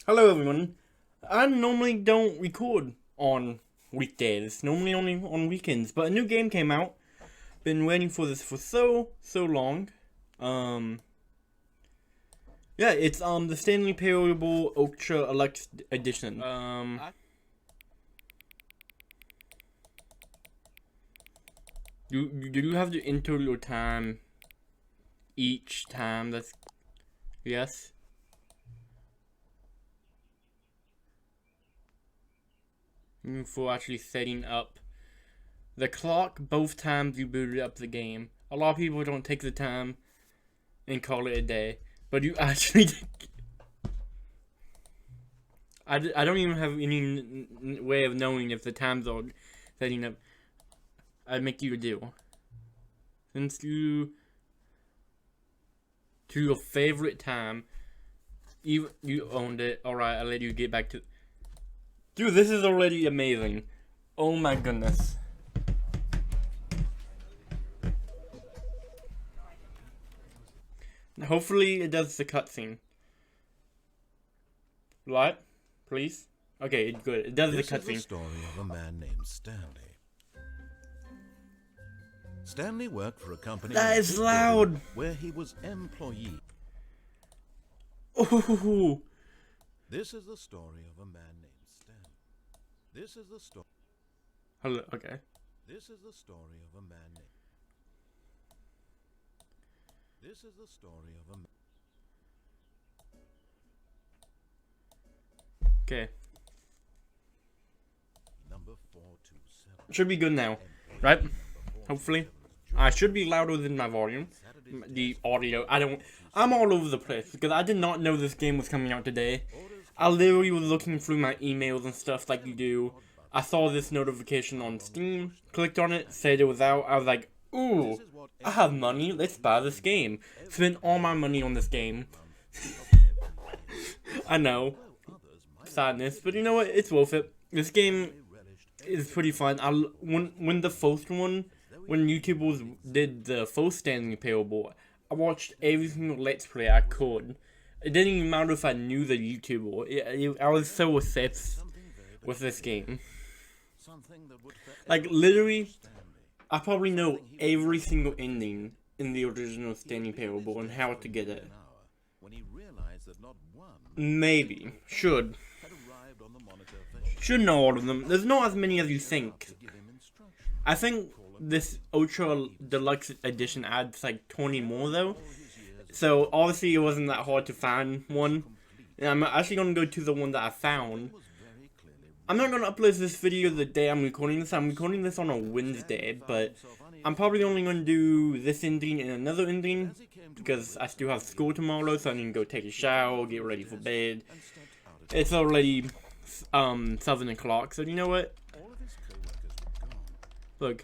Hello everyone. I normally don't record on weekdays, normally only on weekends, but a new game came out. Been waiting for this for so long. Um yeah, it's the Stanley Parable Ultra Deluxe Edition. You have to enter your time each time. That's yes. For actually setting up the clock both times you booted up the game. A lot of people don't take the time and call it a day, but you actually I don't even have any way of knowing if the times are setting up. I'd make you do. Since you to your favorite time, you owned it. Alright, I'll let you get back to. Dude, this is already amazing. Oh my goodness. Hopefully it does the cutscene. What? Please? Okay, good. It does the cutscene. This is the story of a man named Stanley. Stanley worked for a company That is loud. where he was employee. Oh. This is the story of a man named Stanley. This is the story. Hello. Okay. This is the story of a man named. This is the story of a man. Okay. Number 427. Should be good now, right? Hopefully. I should be louder than my volume. The audio. I'm all over the place because I did not know this game was coming out today. I literally was looking through my emails and stuff like you do. I saw this notification on Steam, clicked on it, said it was out. I was like, ooh, I have money, let's buy this game. Spend all my money on this game. I know. Sadness, but you know what? It's worth it. This game is pretty fun. When the first one, when YouTubers did the first Stanley Parable, I watched every single Let's Play I could. It didn't even matter if I knew the YouTuber. I was so obsessed with this game. Like, literally, I probably know every single ending in the original Stanley Parable and how to get it. Maybe. Should know all of them. There's not as many as you think. I think this Ultra Deluxe Edition adds like 20 more though. So obviously it wasn't that hard to find one. And I'm actually going to go to the one that I found. I'm not going to upload this video the day I'm recording this. I'm recording this on a Wednesday, but I'm probably only going to do this ending and another ending because I still have school tomorrow, so I need to go take a shower, get ready for bed. It's already 7 o'clock, so you know what? Look.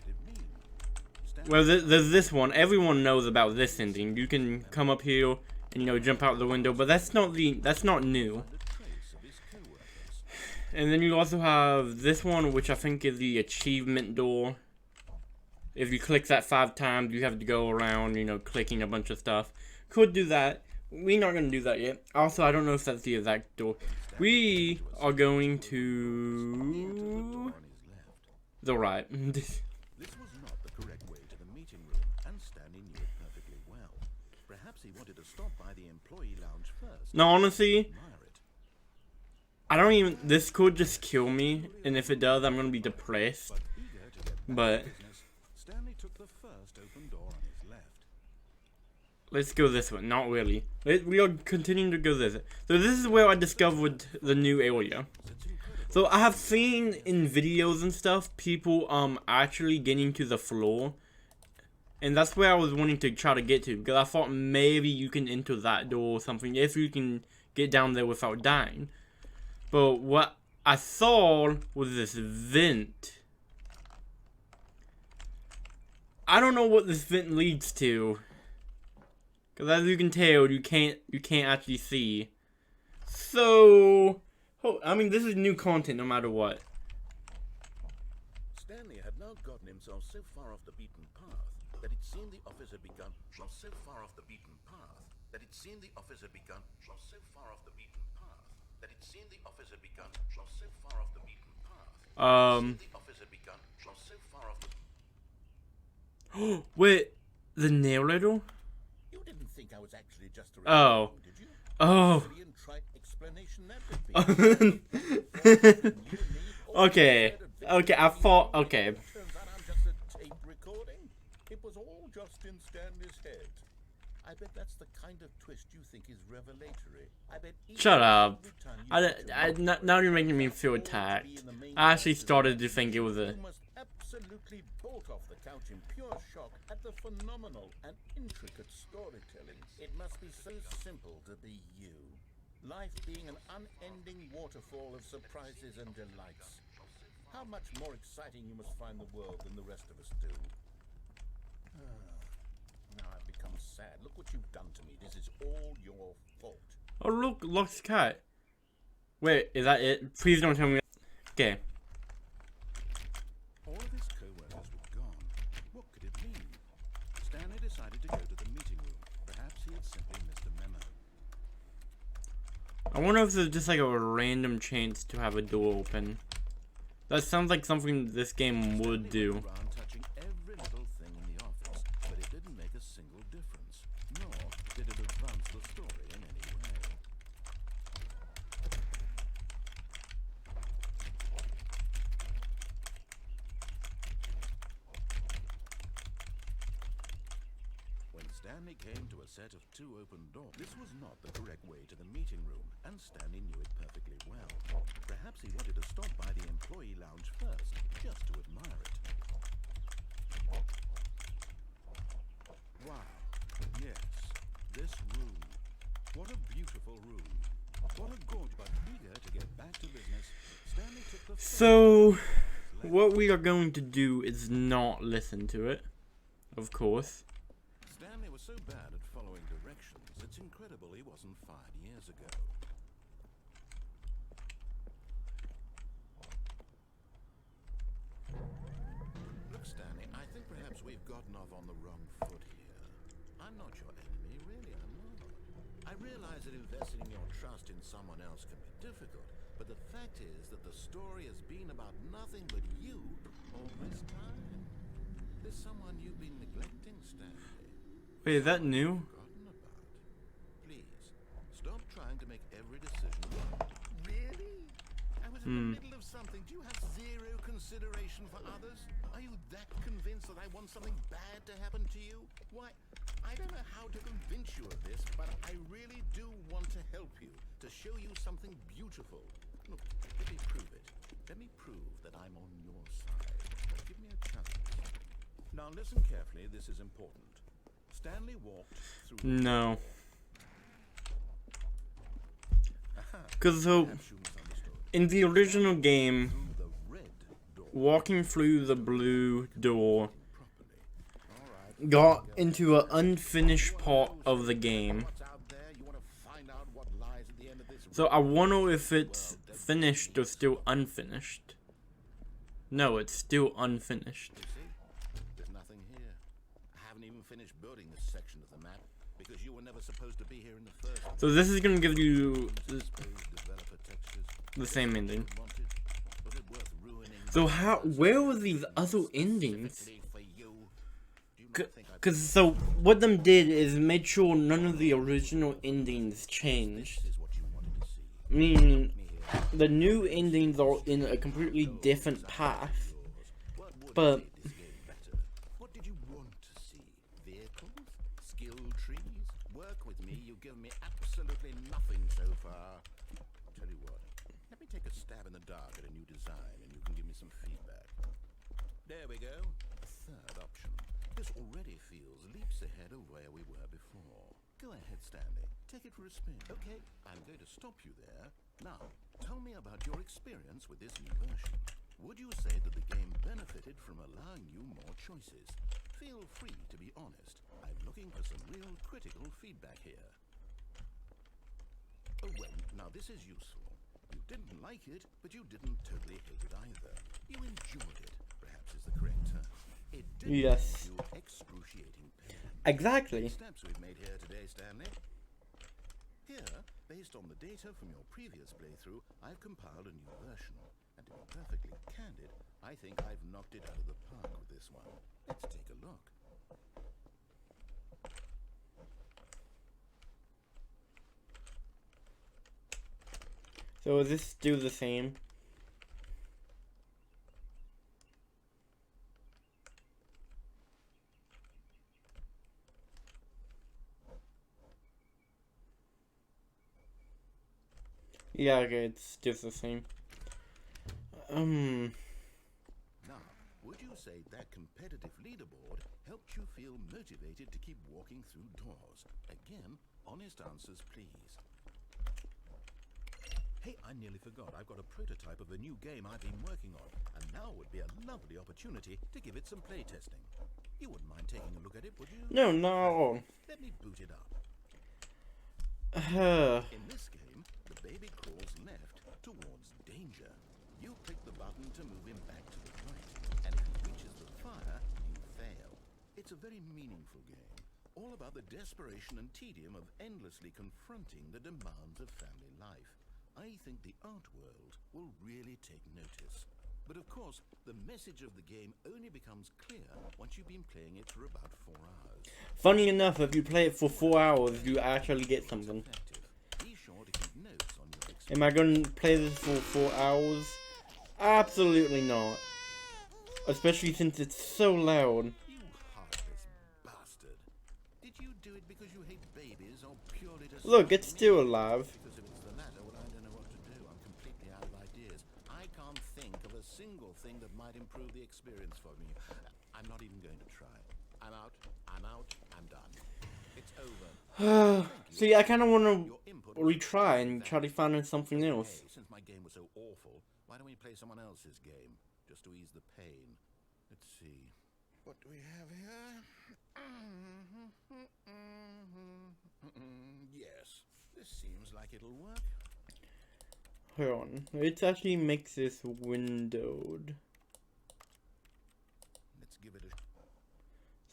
Well, there's this one. Everyone knows about this ending. You can come up here and, you know, jump out the window, but that's not new. And then you also have this one, which I think is the achievement door. If you click that 5 times, you have to go around, you know, clicking a bunch of stuff. Could do that. We're not going to do that yet. Also, I don't know if that's the exact door. We are going to the right. This was not the correct way to the meeting room, and Stanley knew it perfectly well. Perhaps he wanted to stop by the employee lounge first. No, honestly, I don't even. This could just kill me, and if it does, I'm gonna be depressed. But Stanley took the first open door on his left. Let's go this way. Not really. We are continuing to go this way. So this is where I discovered the new area. So I have seen in videos and stuff people actually getting to the floor, and that's where I was wanting to try to get to because I thought maybe you can enter that door or something if you can get down there without dying. But what I saw was this vent. I don't know what this vent leads to, because as you can tell, you can't actually see. So, I mean, this is new content no matter what. Stanley had now gotten himself so far off the beaten path that it seemed the office had begun. seen the office had begun just so far off the beaten path. The office had begun just so far off the... Wait, the nail riddle? You didn't think I was actually just a Oh. did you? Oh. Silly and trite explanation that would be. Okay. Okay, I thought. Okay. Turns out I'm just a tape recording. It was all just in Stanley's head. I bet that's the kind of twist you think is revelatory. I bet Shut up. every time you Now you're making me feel attacked. I actually started to think it was a. You must absolutely bolt off the couch in pure shock at the phenomenal and intricate storytelling. It must be so simple to be you. Life being an unending waterfall of surprises and delights. How much more exciting you must find the world than the rest of us do. Now I've become sad. Look what you've done to me. This is all your fault. Oh look, Luck's cat. Wait, is that it? Please don't tell me. Okay. All of his co-workers were gone. What could it mean? Stanley decided to go to the meeting room. Perhaps he had simply missed a memo. I wonder if there's just like a random chance to have a door open. That sounds like something this game would do. Stanley went around touching every little thing in the office, but it didn't make a single difference, nor did it advance the story in any way. When Stanley came to a set of 2 open doors, this was not the correct way to the meeting room, and Stanley knew it perfectly well. Perhaps he wanted to stop by the employee lounge first, just to admire it. Wow. Yes. This room. What a beautiful room. What a gorgeous, but eager to get back to business, Stanley took the So, what we are going to do is not listen to it, of course. Stanley was so bad at following directions, it's incredible he wasn't fired years ago. Look, Stanley, I think perhaps we've gotten off on the wrong foot here. I'm not your enemy, really, I'm not. I realize that investing your trust in someone else can be difficult, but the fact is that the story has been about nothing but you all this time. There's someone you've been neglecting, Stanley. Wait, is that new? Forgotten about. Please, stop trying to make every decision right. Really? I was in the middle of something. Do you have zero consideration for others? Are you that convinced that I want something bad to happen to you? Why, I don't know how to convince you of this, but I really do want to help you, to show you something beautiful. Look, let me prove it. Let me prove that I'm on your side. Give me a chance. Now listen carefully, this is important. Stanley walked through... No. Because so, in the original game, the red door. walking through the blue door got into an unfinished part of the game. What's out there? You want to find out what lies at the end of this So I wonder if it's finished or still unfinished. No, it's still unfinished. You see? There's nothing here. I haven't even finished building this section of the map because you were never supposed to be here in the first. So this is gonna give you Exposed developer textures. the same ending. Wanted. Was it worth ruining? So how? Where were these other endings? Specifically for you? Do you not think I Cause so what them did is made sure none of the original endings changed. this is what you wanted to see? I mean, Me here. the new endings are in a completely different path. What would But make this game better? What did you want to see? Vehicles? Skill trees? Work with me. You've given me absolutely nothing so far. Tell you what. Let me take a stab in the dark at a new design, and you can give me some feedback. There we go. A third option. This already feels leaps ahead of where we were before. Go ahead, Stanley. Take it for a spin. Okay, I'm going to stop you there. Now, tell me about your experience with this new version. Would you say that the game benefited from allowing you more choices? Feel free to be honest. I'm looking for some real critical feedback here. Oh well, now this is useful. You didn't like it, but you didn't totally hate it either. You enjoyed it, perhaps is the correct term. It didn't Yes. cause you excruciating pain. exactly. Steps we've made here today, Stanley. Here, based on the data from your previous playthrough, I've compiled a new version. And to be perfectly candid, I think I've knocked it out of the park with this one. Let's take a look. So is this still the same? Yeah, okay, it's just the same. Now, would you say that competitive leaderboard helped you feel motivated to keep walking through doors? Again, honest answers, please. Hey, I nearly forgot. I've got a prototype of a new game I've been working on, and now would be a lovely opportunity to give it some playtesting. You wouldn't mind taking a look at it, would you? No, no. Let me boot it up. Uh, In this game, the baby crawls left towards danger. You click the button to move him back to the right, and if he reaches the fire, you fail. It's a very meaningful game, all about the desperation and tedium of endlessly confronting the demands of family life. I think the art world will really take notice. But of course, the message of the game only becomes clear once you've been playing it for about 4 hours. funny enough, if you play it for 4 hours, you actually get something. Be sure to keep notes on your experience. Am I going to play this for 4 hours? Absolutely not. Especially since it's so loud. You heartless bastard. Did you do it because you hate babies or purely to Look, it's spite still me? alive. Because if it's the latter, well, I don't know what to do. I'm completely out of ideas. I can't think of a single thing that might improve the experience for me. I'm not even going to try. I'm out. I'm out. I'm done. It's over. See, I kind of want Your to input was retry and exactly try to valid. find something else. Hey, since my game was so awful, why don't we play someone else's game? Just to ease the pain. Let's see. What do we have here? Yes, this seems like it'll work. Hold on. It actually makes this windowed. Let's give it a...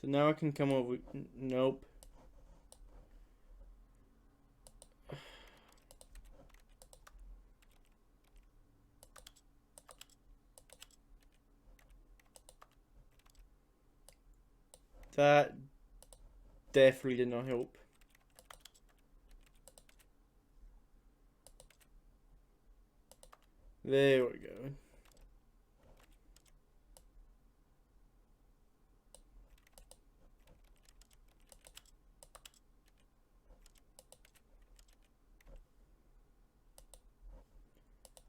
So now I can come over. Nope. That definitely did not help. There we go.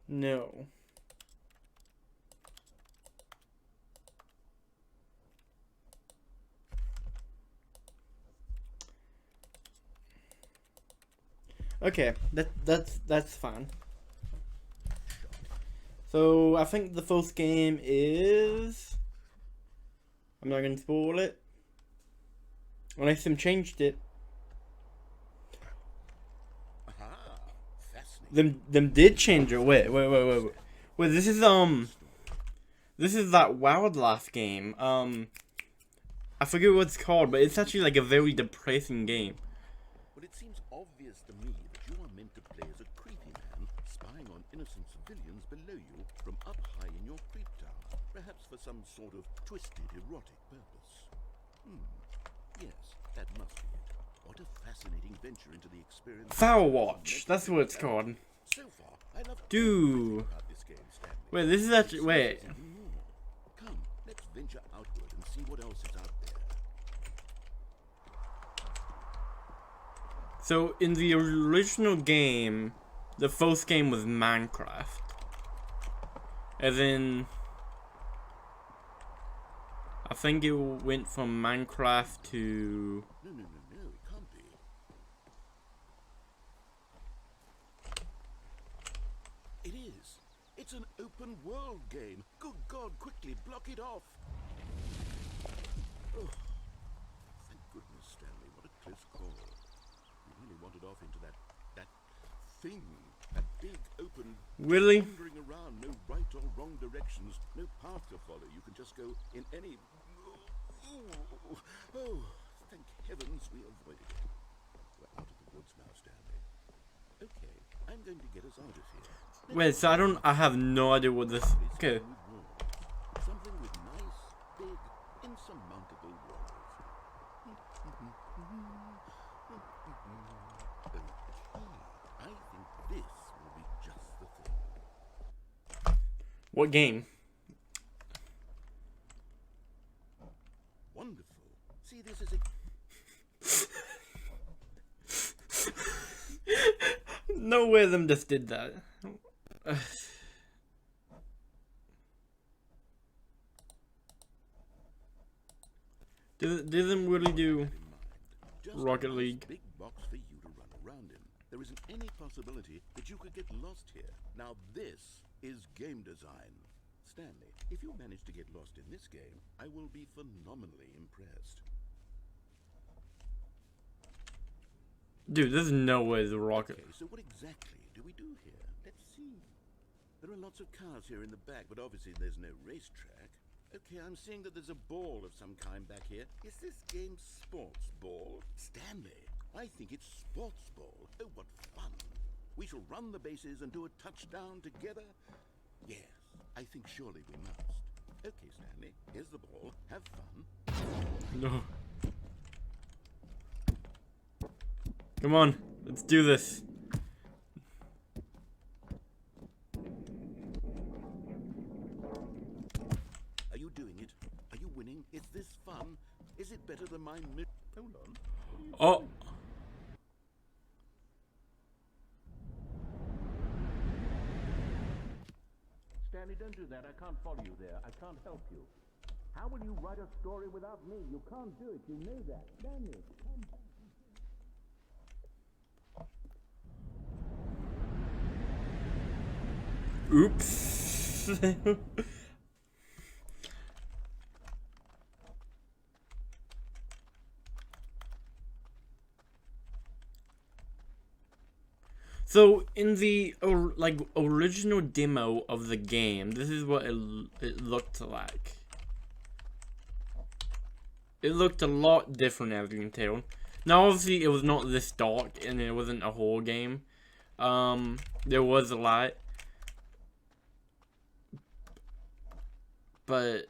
No. Okay, that's fine. So I think the first game is. I'm not gonna spoil it. Unless them changed it. Aha! Fascinating. Them did change it. Wait. Wait, this is that wildlife game. I forget what it's called, but it's actually like a very depressing game. But it seems obvious to me that you are meant to play as a creepy man spying on innocent civilians below you from up high in your creep tower, perhaps for some sort of twisted erotic purpose. Yes, that must be it. What a fascinating venture into the experience. Firewatch. That's what it's called. So far, I love Dude. about this game, Stanley. Wait, this is actually. Wait. Even more. Come, let's venture outward and see what else is out there. So in the original game, the first game was Minecraft. As in, I think it went from Minecraft to. No, it can't be. It is. It's an open world game. Good God, quickly block it off. Oh, thank goodness, Stanley. What a close call. You really wandered off into that thing. That big open Really? wandering around, no right or wrong directions, no path to follow. You can just go in any. Oh, thank heavens we avoided it. We're out of the woods now, Stanley. Okay, I'm going to get us out of here. Wait, so I have no idea what this. Okay. Something with nice, big, insurmountable walls. Okay, I think this will be just the thing. What game? Wonderful. See, this is No way them just did that. Did them really do Rocket League? Big box for you to run around in. There isn't any possibility that you could get lost here. Now this is game design. Stanley, if you manage to get lost in this game, I will be phenomenally impressed. Dude, there's no way the rocket. Okay, so what exactly do we do here? Let's see. There are lots of cars here in the back, but obviously there's no racetrack. Okay, I'm seeing that there's a ball of some kind back here. Is this game sports ball? Stanley, I think it's sports ball. Oh, what fun. We shall run the bases and do a touchdown together. Yes, I think surely we must. Okay, Stanley, here's the ball. Have fun. No. Come on, let's do this. Are you doing it? Are you winning? Is this fun? Is it better than my Hold on. Oh. Stanley, don't do that. I can't follow you there. I can't help you. How will you write a story without me? You can't do it. You know that. Stanley, come back. Oops. So in the original demo of the game, this is what it looked like. It looked a lot different, as you can tell. Now obviously it was not this dark and it wasn't a whole game. There was a light. But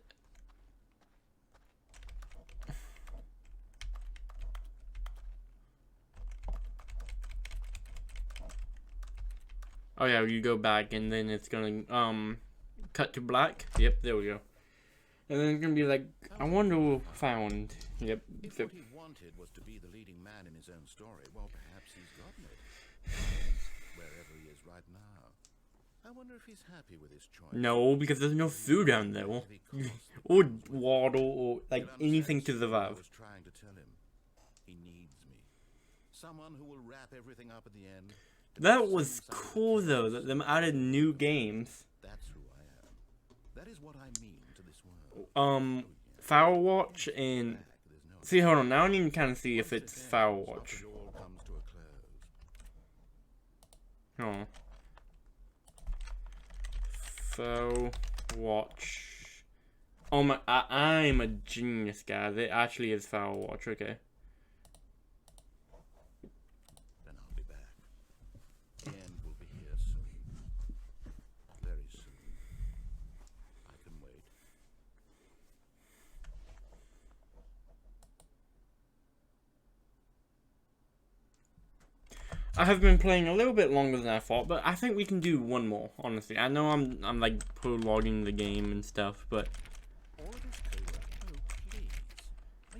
oh yeah, you go back and then it's gonna cut to black. Yep, there we go. And then it's gonna be like, I wonder who found. Yep. If So, what he wanted was to be the leading man in his own story, well, perhaps he's gotten it. Wherever he is right now. I wonder if he's happy with his choice. no, because there's no food down there. Or water or like anything to I survive. was trying to tell him. He needs me. Someone who will wrap everything up at the end. That was cool though, that them added new games. That's who I am. That is what I mean to this world. Firewatch and There's no see, hold on, now I need to kind of see if it's Firewatch. it all comes to a close. Oh. Firewatch. Oh my, I'm a genius, guys. It actually is Firewatch, okay. Then I'll be back. The end will be here soon. Very soon. I can wait. I have been playing a little bit longer than I thought, but I think we can do one more, honestly. I know I'm like prologuing the game and stuff, but All of this code. Oh, please.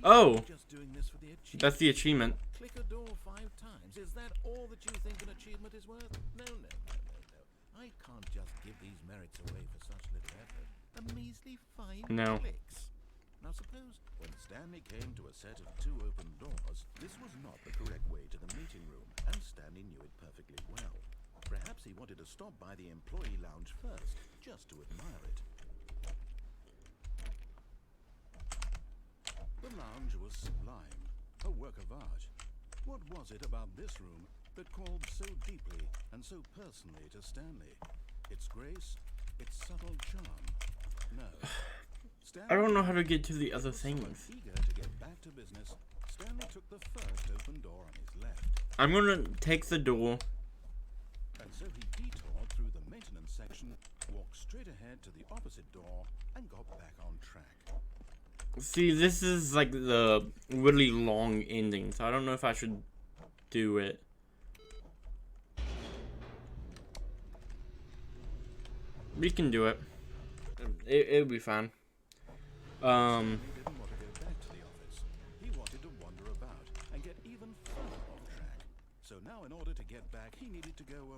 Oh. Are you just doing this for the achievement? that's the achievement. Click a door 5 times. Is that all that you think an achievement is worth? No. I can't just give these merits away for such little effort. A measly 5 No. clicks. Now suppose when Stanley came to a set of 2 open doors, this was not the correct way to the meeting room, and Stanley knew it perfectly well. Perhaps he wanted to stop by the employee lounge first, just to admire it. The lounge was sublime, a work of art. What was it about this room that called so deeply and so personally to Stanley? Its grace, its subtle charm. No. I don't know how to get to the other So things. eager to get back to business, Stanley took the first open door on his left. I'm gonna take the door And so he detoured through the maintenance section, walked straight ahead to the opposite door, and got back on track. See, this is like the really long ending, so I don't know if I should do it. We can do it. It'll be fine. He didn't want to go back to the office. He wanted to wander about and get even further off track. So now, in order to get back, he needed to go,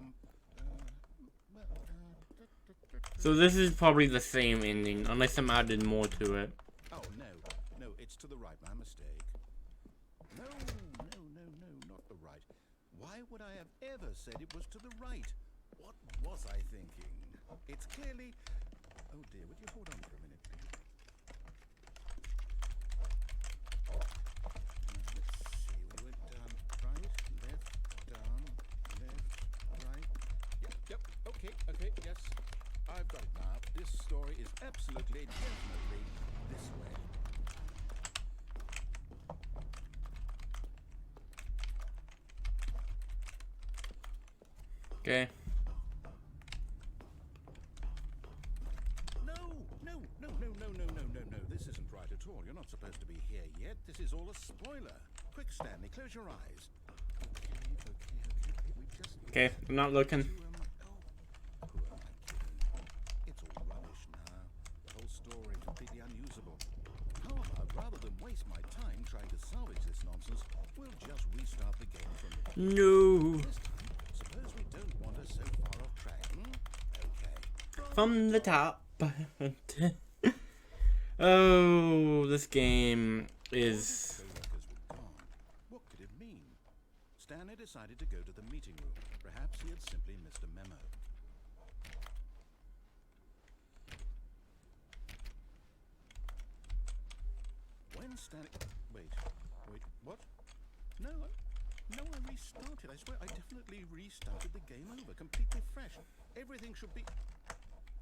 So this is probably the same ending, unless I'm added more to it. Oh, no, it's to the right, my mistake. No, not the right. Why would I have ever said it was to the right? What was I thinking? It's clearly... Oh dear, would you hold on for a minute, please? Let's see, we went down right, left, down, left, right. Yep, okay, yes. I've got it now. This story is absolutely, definitely this way. Okay. No. This isn't right at all. You're not supposed to be here yet. This is all a spoiler. Quick, Stanley, close your eyes. Okay. We just... Okay, I'm not looking. Who am I kidding? It's all rubbish now. The whole story completely unusable. How about, rather than waste my time trying to salvage this nonsense, we'll just restart the game from the beginning. No. This time, suppose we don't wander so far off track, Okay. From the top. Oh, this game is... Co-workers were gone. What could it mean? Stanley decided to go to the meeting room. Perhaps he had simply missed a memo. When Stanley... Wait, what? No, I restarted. I swear I definitely restarted the game over, completely fresh. Everything should be...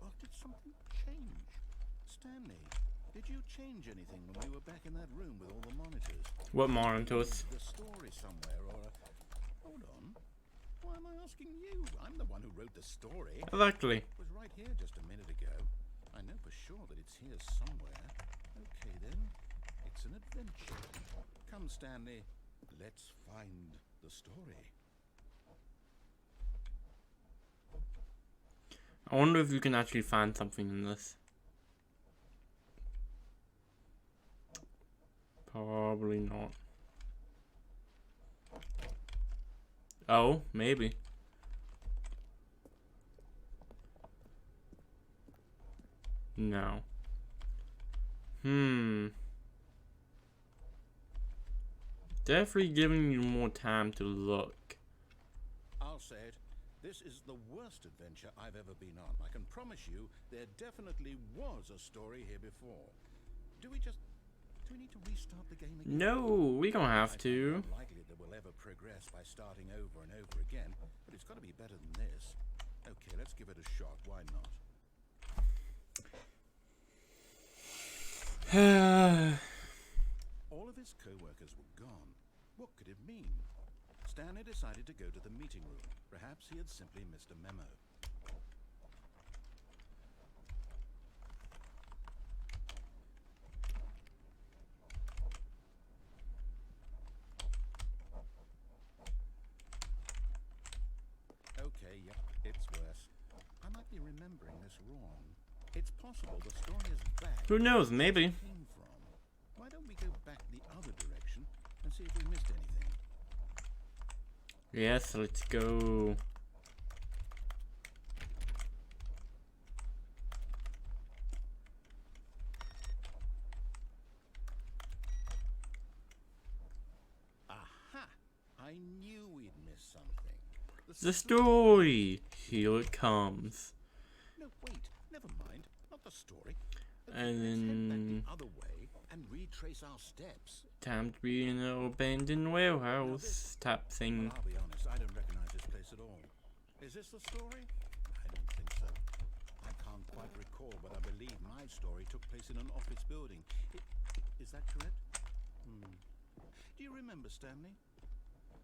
Or did something change? Stanley, did you change anything when we were back in that room with all the monitors? What monitors? The story somewhere, or a... Hold on. Why am I asking you? I'm the one who wrote the story. Exactly. It was right here just a minute ago. I know for sure that it's here somewhere. Okay then, it's an adventure. Come, Stanley, let's find the story. I wonder if you can actually find something in this. Probably not. Oh, maybe. No. Definitely giving you more time to look. I'll say it. This is the worst adventure I've ever been on. I can promise you there definitely was a story here before. Do we need to restart the game again? No, we don't have to. It's unlikely that we'll ever progress by starting over and over again, but it's got to be better than this. Okay, let's give it a shot. Why not? All of his co-workers were gone. What could it mean? Stanley decided to go to the meeting room. Perhaps he had simply missed a memo. Okay, yep, it's worse. I might be remembering this wrong. It's possible the story is back. Who knows, maybe. Came from. Why don't we go back the other direction and see if we missed anything? Yes, let's go. Aha! I knew we'd missed something. The story. Here it comes. No, wait. Never mind. Not the story. And Let's head back then the other way and retrace our steps. time to be in an abandoned warehouse type thing. Well, I'll be honest, I don't recognize this place at all. Is this the story? I don't think so. I can't quite recall, but I believe my story took place in an office building. Is that correct? Do you remember, Stanley?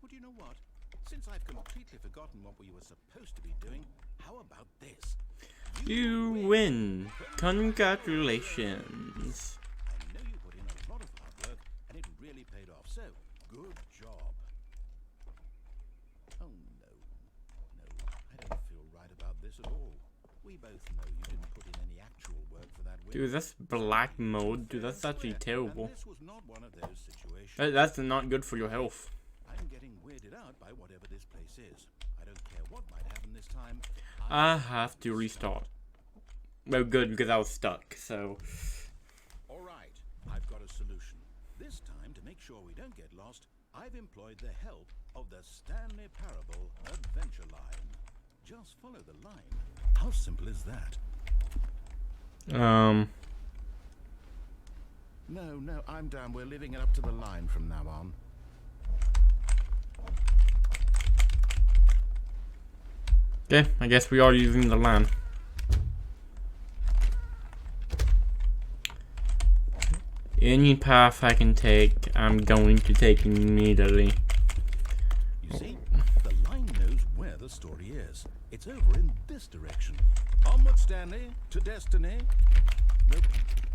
Well, do you know what? Since I've completely forgotten what we were supposed to be doing, how about this? You win. Congratulations. I know you put in a lot of hard work, and it really paid off. So, good job. Oh no, I don't feel right about this at all. We both know you didn't put in any actual work for that win. Dude, that's black mode. Dude, that's actually terrible. And this was not one of those situations. That's not good for your health. I'm getting weirded out by whatever this place is. I don't care what might happen this time. I have to restart. Well, good, because I was stuck, so... Alright, I've got a solution. This time, to make sure we don't get lost, I've employed the help of the Stanley Parable Adventure Line. Just follow the line. How simple is that? No, I'm down. We're leaving it up to the line from now on. Okay, I guess we are using the line. Any path I can take, I'm going to take immediately. You see, the line knows where the story is. It's over in this direction. Onward, Stanley, to destiny. Nope,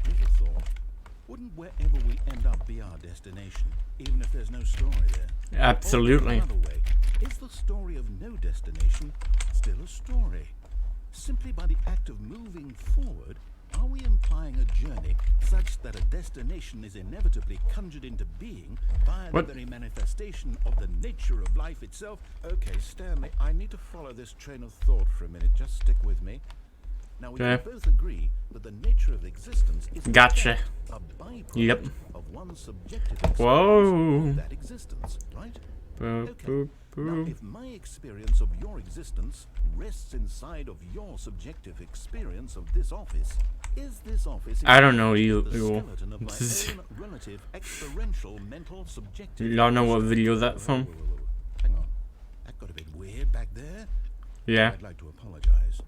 here's a thought. Wouldn't wherever we end up be our destination, even if there's no story there? Absolutely. Or another way, is the story of no destination still a story? Simply by the act of moving forward, are we implying a journey such that a destination is inevitably conjured into being via the very manifestation of the nature of life itself? Okay, Stanley, I need to follow this train of thought for a minute. Just stick with me. Now, we can both agree that the nature of existence is Gotcha. a byproduct of one's subjective experience of that existence, right? Okay. Now, if my experience of your existence rests inside of your subjective experience of this office, is this office I don't know you. the skeleton of my own relative experiential mental subjective? Y'all know what video that from? Whoa. Hang on. That got a bit weird back there. Yeah. I'd like to apologize.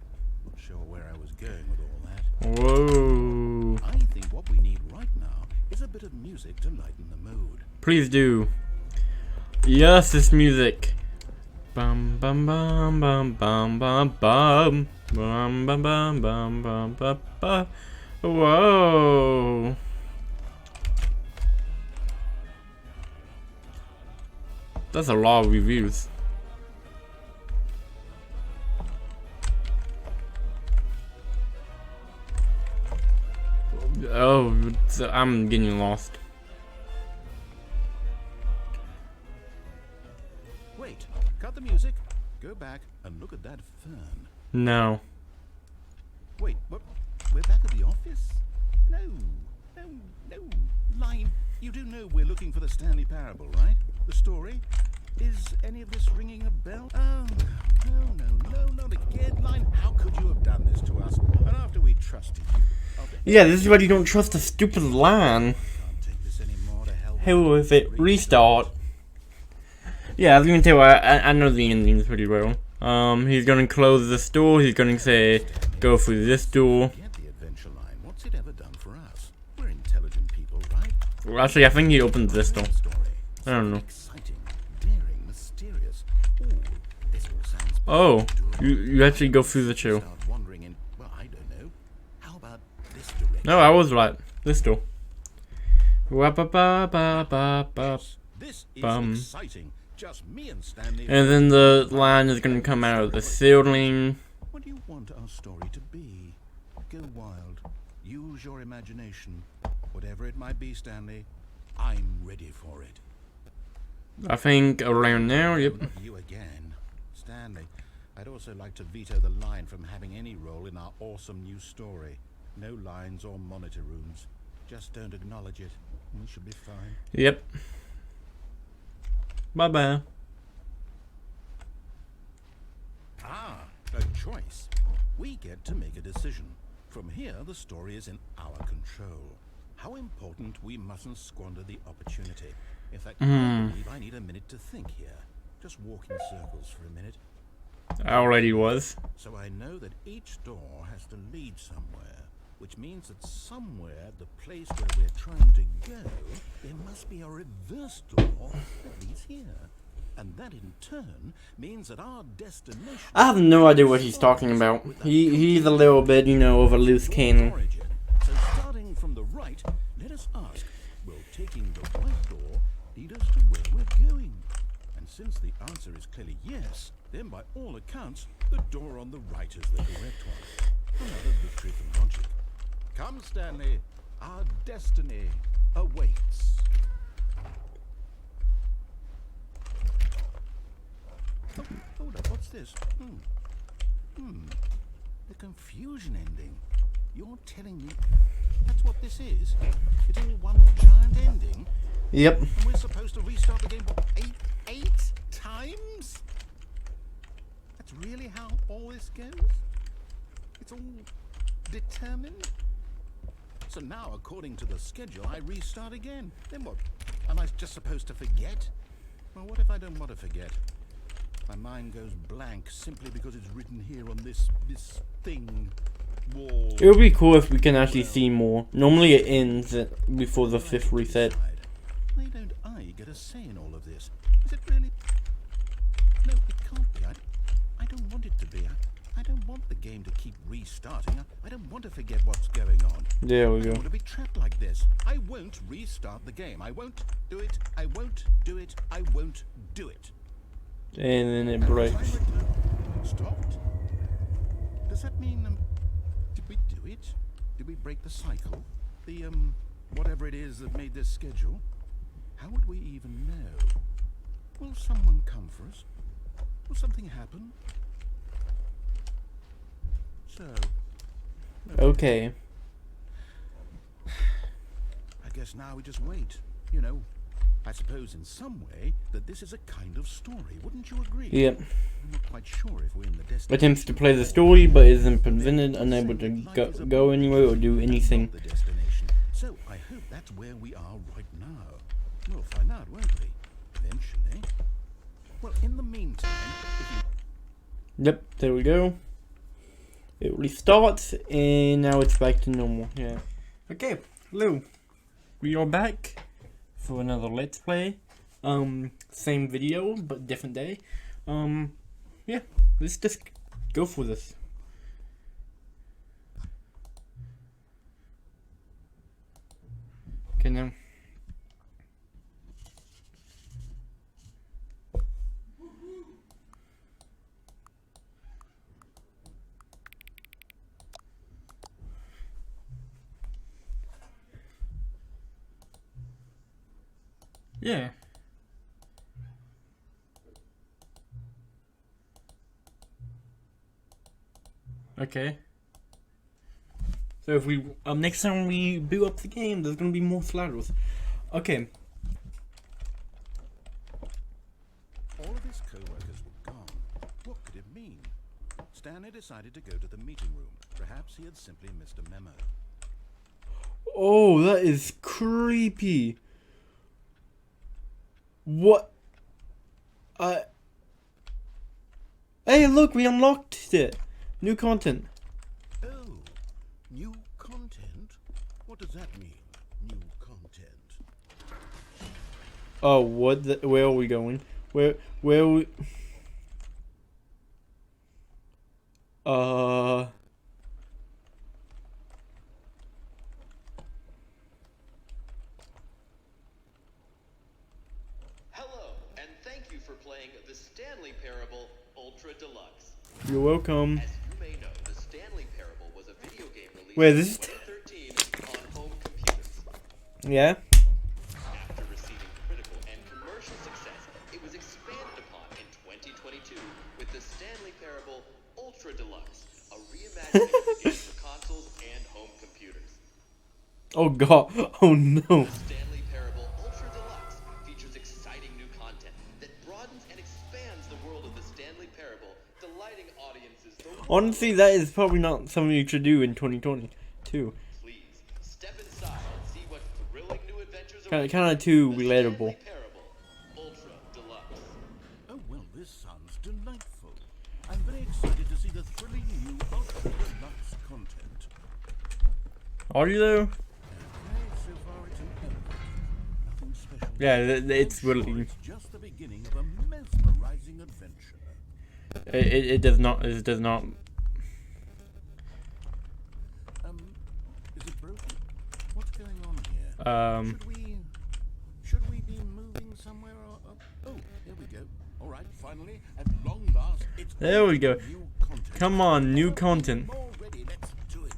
Not sure where I was going with all that. Whoa. I think what we need right now is a bit of music to lighten the mood. Please do. Yes, this music. Bum bum bum bum bum bum bum bum bum bum bum bum bum bum. Whoa. That's a lot of reviews. Oh, I'm getting lost. Wait, cut the music. Go back and look at that fern. No. Wait, what? We're back at the office? No. Line, you do know we're looking for the Stanley Parable, right? The story? Is any of this ringing a bell? Oh, no, not again. Line, how could you have done this to us? And after we trusted you. Yeah, this is why you don't trust the stupid line. Can't take this anymore to hell. Hell with it. Restart. Yeah, I was gonna tell you, I know the endings pretty well. He's gonna close this door. He's gonna say, go through this door. Get the adventure line. What's it ever done for us? We're intelligent people, right? Well, actually, I think he opens this door. Story. I don't know. Exciting, daring, mysterious. Ooh, this all sounds Oh, you actually go through the chill. Start wandering in. Well, I don't know. How about this direction? No, I was right. This door. Ba-ba-ba-ba-ba-ba. This is Bum. exciting. Just me and Stanley. And then the line is gonna come out of the ceiling. What do you want our story to be? Go wild. Use your imagination. Whatever it might be, Stanley, I'm ready for it. I think around now, yep. Not you again. Stanley, I'd also like to veto the line from having any role in our awesome new story. No lines or monitor rooms. Just don't acknowledge it. We should be fine. Yep. Bye-bye. Ah, a choice. We get to make a decision. From here, the story is in our control. How important we mustn't squander the opportunity. In fact, I believe I need a minute to think here. Just walk in circles for a minute. I already was. So I know that each door has to lead somewhere, which means that somewhere, the place where we're trying to go, there must be a reverse door that leads here. And that in turn means that our destination... I have no idea what he's talking about. He's a little bit, you know, of a loose cannon. So starting from the right, let us ask, will taking the right door lead us to where we're going? And since the answer is clearly yes, then by all accounts, the door on the right is the correct one. Another victory for logic. Come, Stanley, our destiny awaits. Oh, hold up, what's this? The confusion ending. You're telling me that's what this is? It's all one giant ending? Yep. And we're supposed to restart the game, what, eight times? That's really how all this goes? It's all determined? So now, according to the schedule, I restart again. Then what? Am I just supposed to forget? Well, what if I don't want to forget? My mind goes blank simply because it's written here on this thing, wall. It would be cool if we can actually see more. Normally it ends before the 5th reset. Why don't I get a say in all of this? Is it really? No, it can't be. I don't want it to be. I don't want the game to keep restarting. I don't want to forget what's going on. There we I go. don't want to be trapped like this. I won't restart the game. I won't do it. I won't do it. I won't do it. And then it breaks. Stopped? Does that mean, did we do it? Did we break the cycle? The, whatever it is that made this schedule? How would we even know? Will someone come for us? Will something happen? So... Okay. I guess now we just wait, you know. I suppose in some way that this is a kind of story, wouldn't you agree? Yep. I'm not quite sure if we're in the destination. Attempts to play the story, but isn't prevented, unable to go anywhere or do anything. The destination. So I hope that's where we are right now. We'll find out, won't we? Eventually. Well, in the meantime, if you... Yep, there we go. It restarts, and now it's back to normal. Yeah. Okay, hello. We are back for another Let's Play. Same video, but different day. Yeah, let's just go for this. Okay, now. Yeah. Okay. So if we next time we boot up the game, there's gonna be more slaughters. Okay. all of his co-workers were gone, what could it mean? Stanley decided to go to the meeting room. Perhaps he had simply missed a memo. Oh, that is creepy. What? Hey, look, we unlocked it. New content. Oh, new content? What does that mean, new content? Oh, what? Where are we going? Where are we? Hello, and thank you for playing the Stanley Parable Ultra Deluxe. You're welcome. As you may know, the Stanley Parable was a video game released Wait, in this is 2013 on home computers. Yeah. After receiving critical and commercial success, it was expanded upon in 2022 with the Stanley Parable Ultra Deluxe, a reimagining of the game for consoles and home computers. Oh god. Oh no. The Stanley Parable Ultra Deluxe features exciting new content that broadens and expands the world of the Stanley Parable, delighting audiences. Honestly, that is probably not something you should do in 2022. Please step inside and see what thrilling new adventures Kind of too relatable. Stanley Parable Ultra Deluxe. Oh, well, this sounds delightful. I'm very excited to see the thrilling new Ultra Deluxe content. Are you though? Okay, so far it's an element. Nothing special Yeah, it's really. It's just the beginning of a mesmerizing adventure. It does not. It does not. Is it broken? What's going on here? Should we be moving somewhere? Oh, here we go. All right, finally, at long last, it's There we go. new content. Come on, new content. More ready. Let's do it.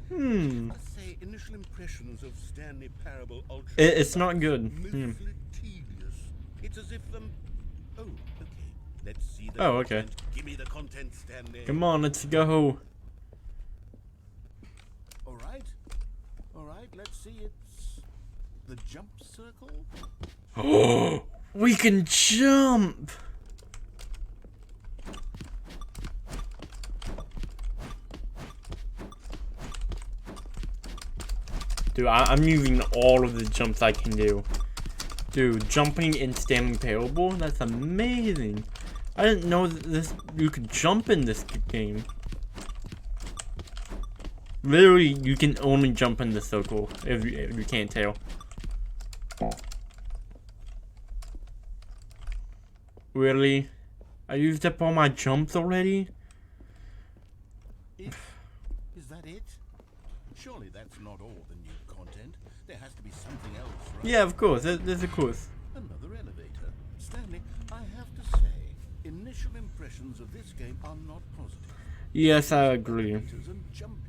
I say initial impressions of Stanley Parable Ultra. It's not good. Mostly tedious. It's as if Oh, okay. Let's see the Oh, okay. content. Give me the content, Stanley. Come on, let's go. All right. All right. Let's see. It's the jump circle. Oh, we can jump. Dude, I'm using all of the jumps I can do. Dude, jumping in Stanley Parable? That's amazing. I didn't know that you could jump in this game. Literally, you can only jump in the circle, if you can't tell. Really? I used up all my jumps already? Is that it? Surely that's not all the new content. There has to be something else, right? Yeah, of course. There's of course. Another elevator. Stanley, I have to say, initial impressions of this game are not positive. Yes, I agree. Elevators and jumping.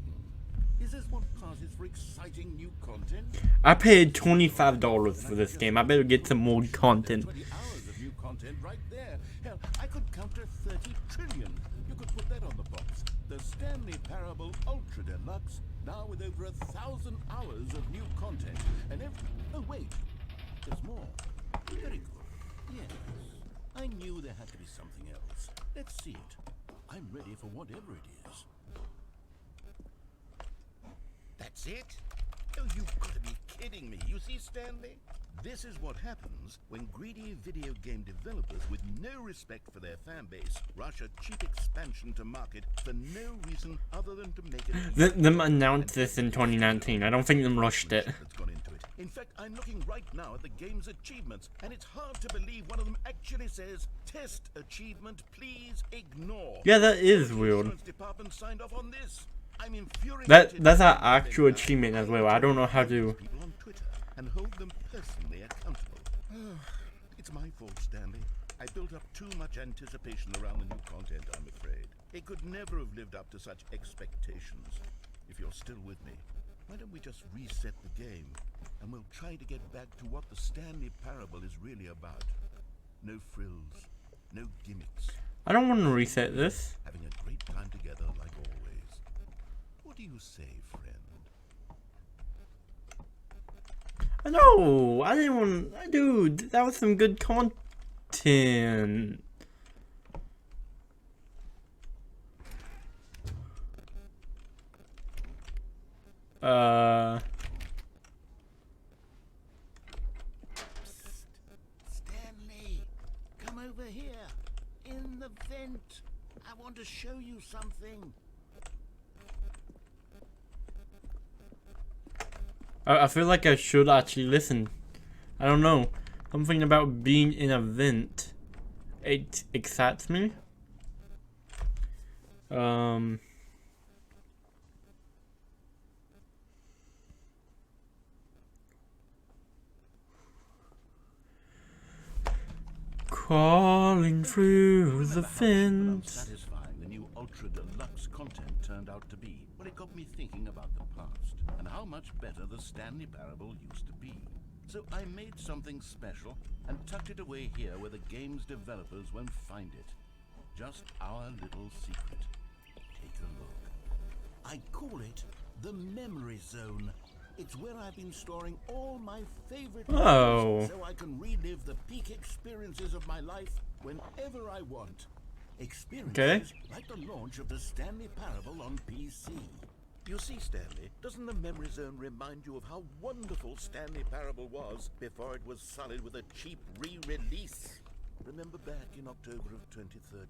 Is this what passes for exciting new content? I paid $25 for this game. I better get some more content. 20 hours of new content right there. Hell, I could counter 30 trillion. You could put that on the box. The Stanley Parable Ultra Deluxe, now with over 1,000 hours of new content. And oh wait, there's more. Very good. Yes, I knew there had to be something else. Let's see it. I'm ready for whatever it is. That's it? Oh, you've got to be kidding me. You see, Stanley? This is what happens when greedy video game developers with no respect for their fan base rush a cheap expansion to market for no reason other than to make it... Them announced this in 2019. I don't think them rushed it. That's gone into it. In fact, I'm looking right now at the game's achievements, and it's hard to believe one of them actually says, "Test achievement, please ignore." Yeah, that is The weird. insurance department signed off on this. I'm infuriated. That's an actual achievement as well. I don't know how to... People on Twitter and hold them personally accountable. It's my fault, Stanley. I built up too much anticipation around the new content, I'm afraid. It could never have lived up to such expectations. If you're still with me, why don't we just reset the game, and we'll try to get back to what the Stanley Parable is really about. No frills, no gimmicks, I don't want to reset this. having a great time together like always. What do you say, friend? No, I didn't want... Dude, that was some good content. Stanley, come over here. In the vent. I want to show you something. I feel like I should actually listen. I don't know. Something about being in a vent. It excites me. Crawling through the How fence. satisfying the new Ultra Deluxe content turned out to be. Well, it got me thinking about the past and how much better the Stanley Parable used to be. So I made something special and tucked it away here where the game's developers won't find it. Just our little secret. Take a look. I call it the Memory Zone. It's where I've been storing all my favorite Oh. memories so I can relive the peak experiences of my life whenever I want. Experiences like the launch of the Stanley Parable on PC. You see, Stanley, doesn't the Memory Zone remind you of how wonderful Stanley Parable was before it was sullied with a cheap re-release? Remember back in October of 2013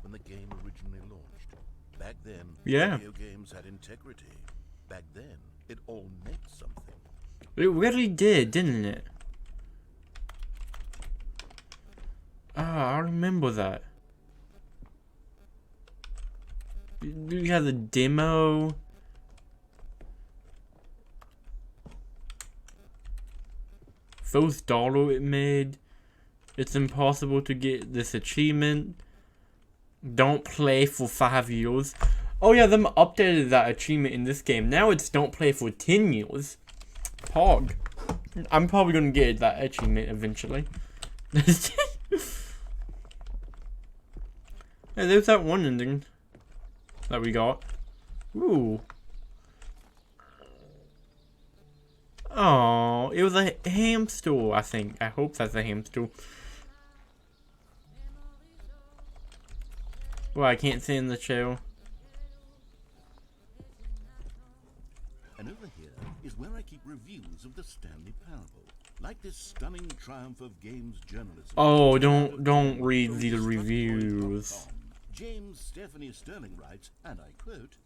when the game originally launched? Back then, Yeah. video games had integrity. Back then, it all meant something. It really did, didn't it? Ah, I remember that. You had the demo. First dollar it made. It's impossible to get this achievement. Don't play for 5 years. Oh yeah, them updated that achievement in this game. Now it's don't play for 10 years. Pog. I'm probably gonna get that achievement eventually. Hey, there's that one ending that we got. Ooh. Oh, it was a hamster, I think. I hope that's a hamster. Well, I can't see in the show. And over here is where I keep reviews of the Stanley Parable. Like this stunning triumph of games journalism. Oh, don't read the reviews. James Stephanie Sterling writes, and I quote,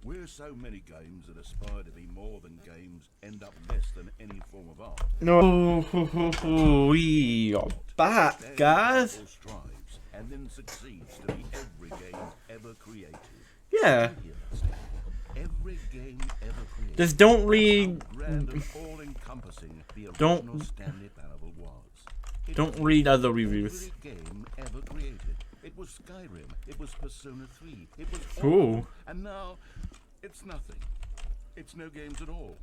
"Where so many games that aspire to be more than games end up less than any form of art. No, we are back, guys. Strives and then succeeds to be every game ever created. Yeah. Every game ever created. Just don't read. Grand and all-encompassing the Don't- original Stanley Parable was. It Don't was read other reviews. every game ever created. It was Skyrim. It was Persona 3. It was Ooh. all. And now, it's nothing. It's no games at all.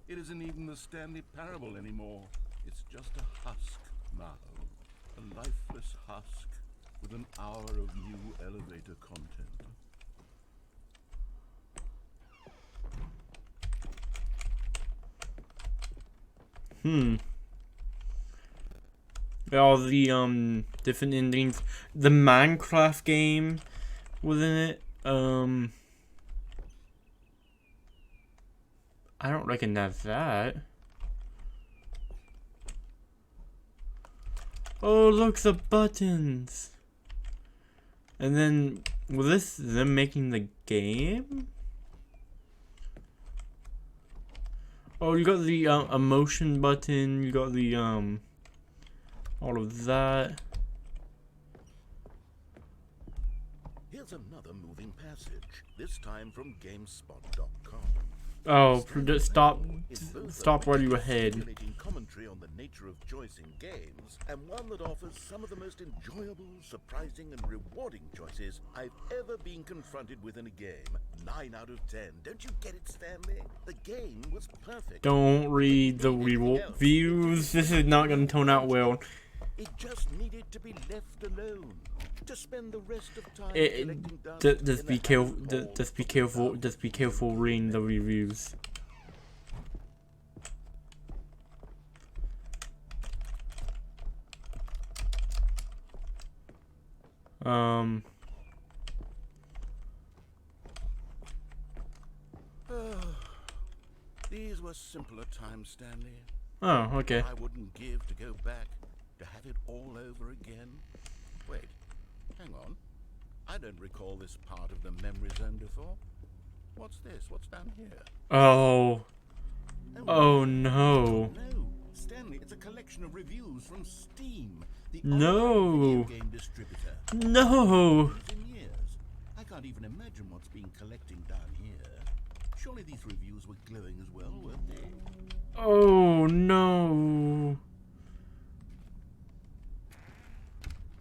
It isn't even the Stanley Parable anymore. It's just a husk now. A lifeless husk with an hour of new elevator content. All the different endings. The Minecraft game was in it. I don't recognize that. Oh, look, the buttons. And then, was this them making the game? Oh, you got the emotion button. You got the all of that. Here's another moving passage, this time from GameSpot.com. Oh, stop while you're ahead. Stimulating commentary on the nature of choice in games, and one that offers some of the most enjoyable, surprising, and rewarding choices I've ever been confronted with in a game. 9 out of 10. Don't you get it, Stanley? The game was perfect. Don't read the reviews. This is not gonna turn out well. It just needed to be left alone. To spend the rest of time collecting dust Just in be a careful. handful Just be of careful. thousands. Just be careful reading the reviews. These were simpler times, Stanley. Oh, okay. I wouldn't give to go back, to have it all over again. Wait, hang on. I don't recall this part of the memory zone before. What's this? What's down here? Oh. Oh no. No, Stanley, it's a collection of reviews from Steam, the No. online video game distributor. No. In years. I can't even imagine what's been collecting down here. Surely these reviews were glowing as well, weren't they? Oh no.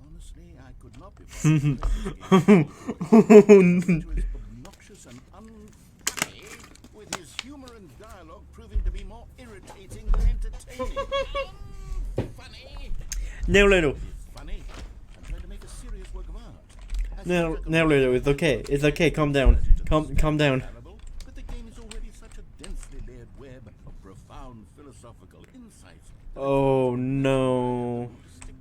Honestly, I could not be bothered to play this game. To his obnoxious and unfunny, with his humor and dialogue proving to be more irritating than entertaining. Funny. No, little. Funny. I'm trying to make a serious work of art. No, little. It's okay. It's okay. Calm down. Calm down. But the game is already such a densely layered web of profound philosophical insights. Oh no. To stick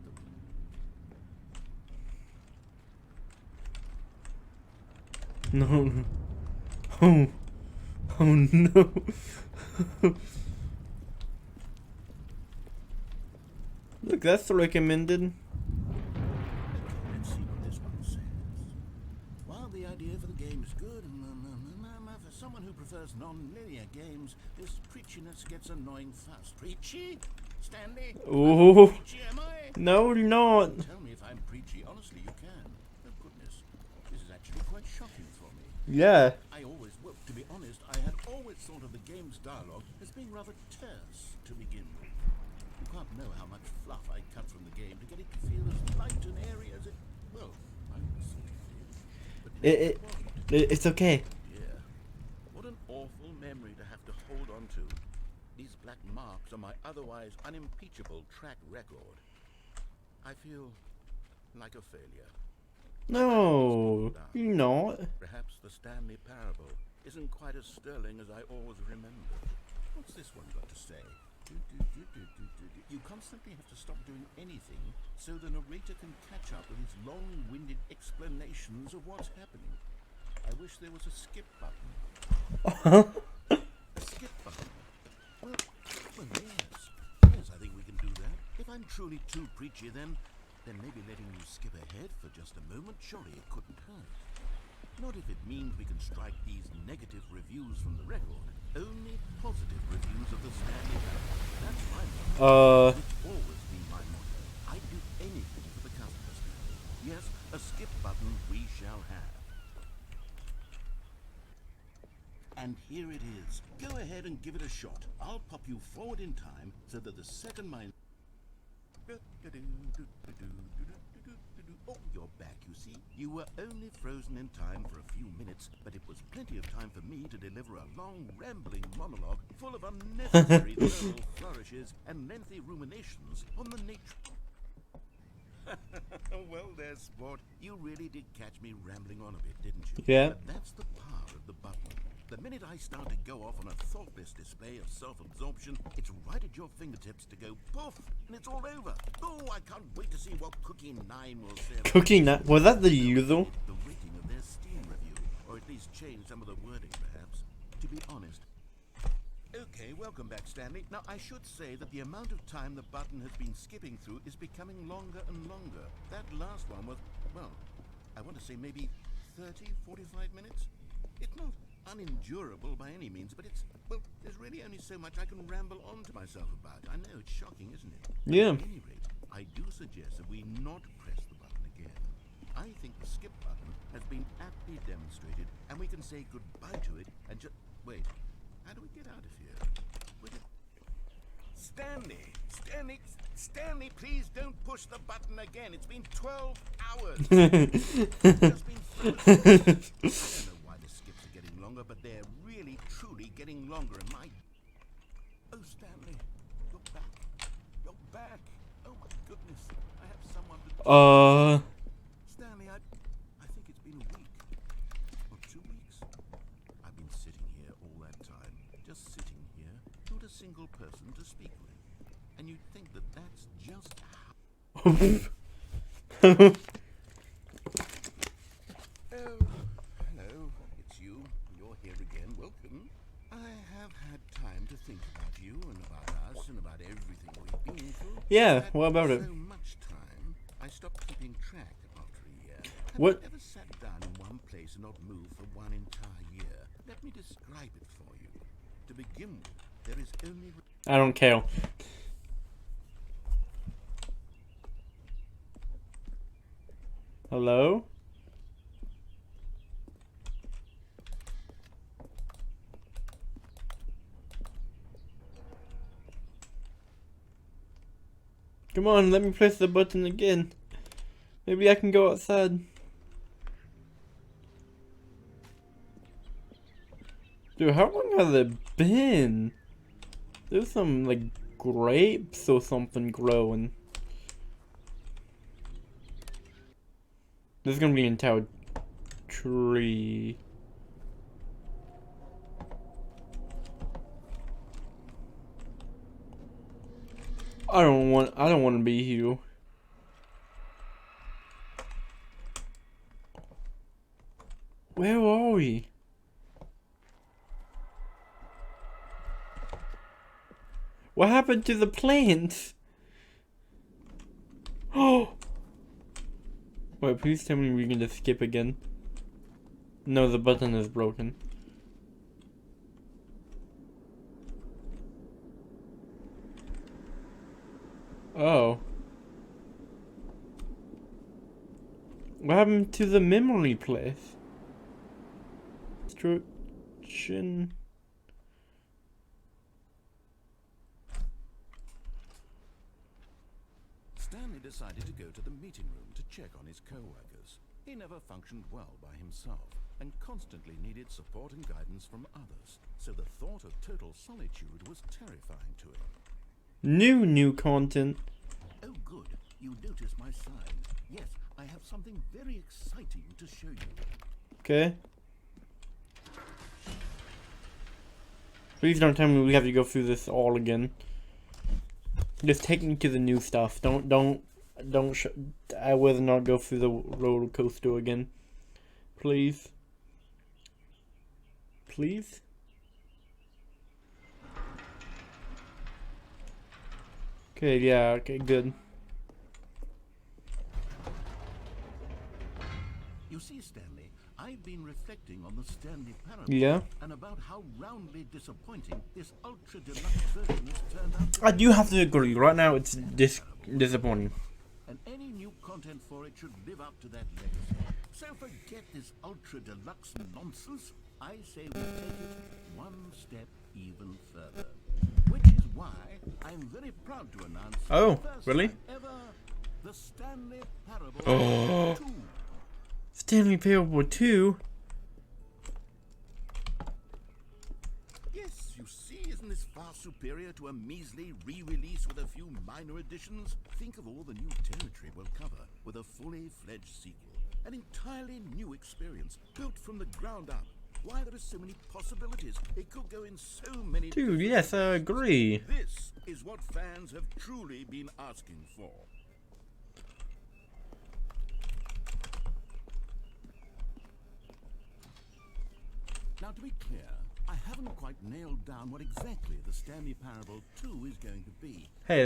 them. No. Oh. Oh no. Look, that's recommended. Let's see what this one says. While the idea for the prefers non-linear games, this preachiness gets annoying fast. Preachy? Stanley? Ooh. Preachy am I? No, you're not. Tell me if I'm preachy. Honestly, you can. Oh, goodness. This is actually quite shocking for me. Yeah. Well, to be honest, I had always thought of the game's dialogue as being rather terse to begin with. You can't know how much fluff I cut from the game to get it to feel as light and airy as it... Well, I sort of did. But It's okay. dear, what an awful memory to have to hold on to. These black marks on my otherwise unimpeachable track record. I feel like a failure. No, you're not. Perhaps the Stanley Parable isn't quite as sterling as I always remembered. What's this one got to say? You constantly have to stop doing anything so the narrator can catch up with his long-winded explanations of what's happening. I wish there was a skip button. A skip button? Well, yes. Yes, I think we can do that. If I'm truly too preachy, then maybe letting you skip ahead for just a moment, surely it couldn't hurt. Not if it means we can strike these negative reviews from the record. Only positive reviews of the Stanley Parable. That's my motto. It's always been my motto. I'd do anything for the customers. Yes, a skip button we shall have. And here it is. Go ahead and give it a shot. I'll pop you forward in time so that the second my... Oh, you're back, you see. You were only frozen in time for a few minutes, but it was plenty of time for me to deliver a long, rambling monologue full of unnecessary verbal flourishes and lengthy ruminations on the nature... Well, there, sport. You really did catch me rambling on a bit, didn't you? Yeah. But that's the power of the button. The minute I start to go off on a thoughtless display of self-absorption, it's right at your fingertips to go poof, and it's all over. Oh, I can't wait to see what Cookie 9 will say. Cookie 9? Was that the usual? The rating of their Steam review, or at least change some of the wording, perhaps. To be honest. Okay, welcome back, Stanley. Now, I should say that the amount of time the button has been skipping through is becoming longer and longer. That last one was, well, I want to say maybe 30, 45 minutes? It's not unendurable by any means, but it's, well, there's really only so much I can ramble on to myself about. I know, it's shocking, isn't it? Yeah. At any rate, I do suggest that we not press the button again. I think the skip button has been aptly demonstrated, and we can say goodbye to it and just... Wait, how do we get out of here? Stanley! Stanley, please don't push the button again. It's been 12 hours. It's just been frozen. I don't know why the skips are getting longer, but they're really, truly getting longer. And my... Oh, Stanley, you're back. You're back. Oh, my goodness. I have someone to... Stanley, I think it's been a week. Or 2 weeks. I've been sitting here all that time. Just sitting here. Not a single person to speak with. And you'd think that that's just how... Oh, hello. It's you. You're here again. Welcome. I have had time to think about you and about us and about everything we've been through. Yeah, what about it? So much time, I stopped keeping track after a year. What? Have you ever sat down in one place and not moved for one entire year? Let me describe it for you. To begin with, there is only... I don't care. Hello? Come on, let me press the button again. Maybe I can go outside. Dude, how long has it been? There's some, like, grapes or something growing. There's gonna be an entire tree. I don't want to be here. Where are we? What happened to the plants? Oh! Wait, please tell me we can just skip again. No, the button is broken. Oh. What happened to the memory place? Instruction. Stanley decided to go to the meeting room to check on his co-workers. He never functioned well by himself and constantly needed support and guidance from others, so the thought of total solitude was terrifying to him. New content. Oh good, you noticed my sign. Yes, I have something very exciting to show you. Okay. Please don't tell me we have to go through this all again. Just take me to the new stuff. Don't. I will not go through the roller coaster again. Please. Please. Okay. Yeah. Okay. Good. You see, Stanley, I've been reflecting on the Stanley parable. Yeah. And about how roundly disappointing this ultra deluxe version has turned out to I be. do have to agree. Right now, it's disappointing. And any new content for it should live up to that legacy. So forget this ultra deluxe nonsense. I say we take it one step even further. Which is why I'm very proud to announce Oh, the first really? time ever the Stanley Parable Oh. 2. Stanley Parable 2? Yes, you see, isn't this far superior to a measly re-release with a few minor additions? Think of all the new territory we'll cover with a fully fledged sequel. An entirely new experience, built from the ground up. Why, there are so many possibilities. It could go in so many... Dude, yes, I agree. This is what fans have truly been asking for. Now, to be clear, I haven't quite nailed down what exactly the Stanley Parable 2 is going to be. Hey,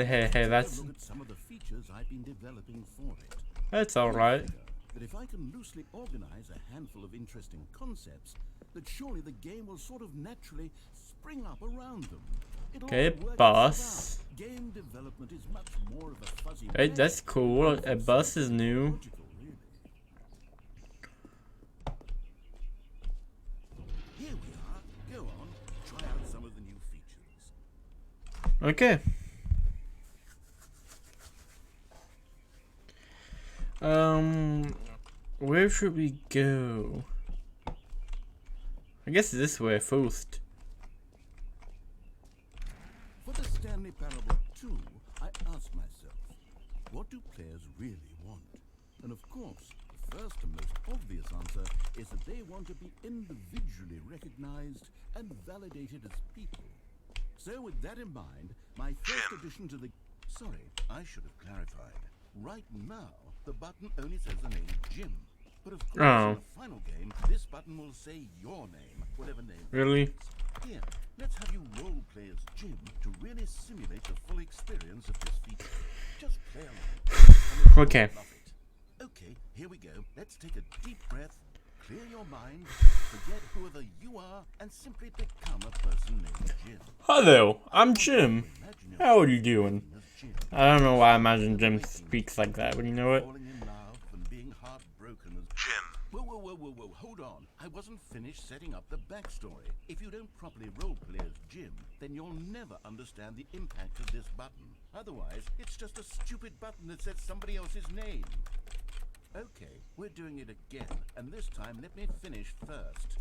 Let's look at some of the features I've been developing for it. that's alright. That if I can loosely organize a handful of interesting concepts, that surely the game will sort of naturally spring up around them. It'll Okay, all work boss. itself out. Game development is much more of a fuzzy Hey, mess that's cool. than A bus is new. logical, really. Here we are. Go on, try out some of the new features. Okay. Where should we go? I guess this way first. For the Stanley Parable 2, I asked myself, what do players really want? And of course, the first and most obvious answer is that they want to be individually recognized and validated as people. So with that in mind, my first addition to the... Sorry, I should have clarified. Right now, the button only says the name Jim. But of course, Oh. in the final game, this button will say your name, whatever name. Really? Here, let's have you role play as Jim to really simulate the full experience of this feature. Just play along. Okay. Love it. Okay, here we go. Let's take a deep breath, clear your mind, forget whoever you are, and simply become a person named Jim. Hello, I'm Jim. Imagine How are you doing? yourself as Jim. I don't know why I imagine Jim speaks like that, but you know what? Falling in love and being heartbroken as Jim. Whoa, hold on. I wasn't finished setting up the backstory. If you don't properly roleplay as Jim, then you'll never understand the impact of this button. Otherwise, it's just a stupid button that says somebody else's name. Okay, we're doing it again, and this time let me finish first.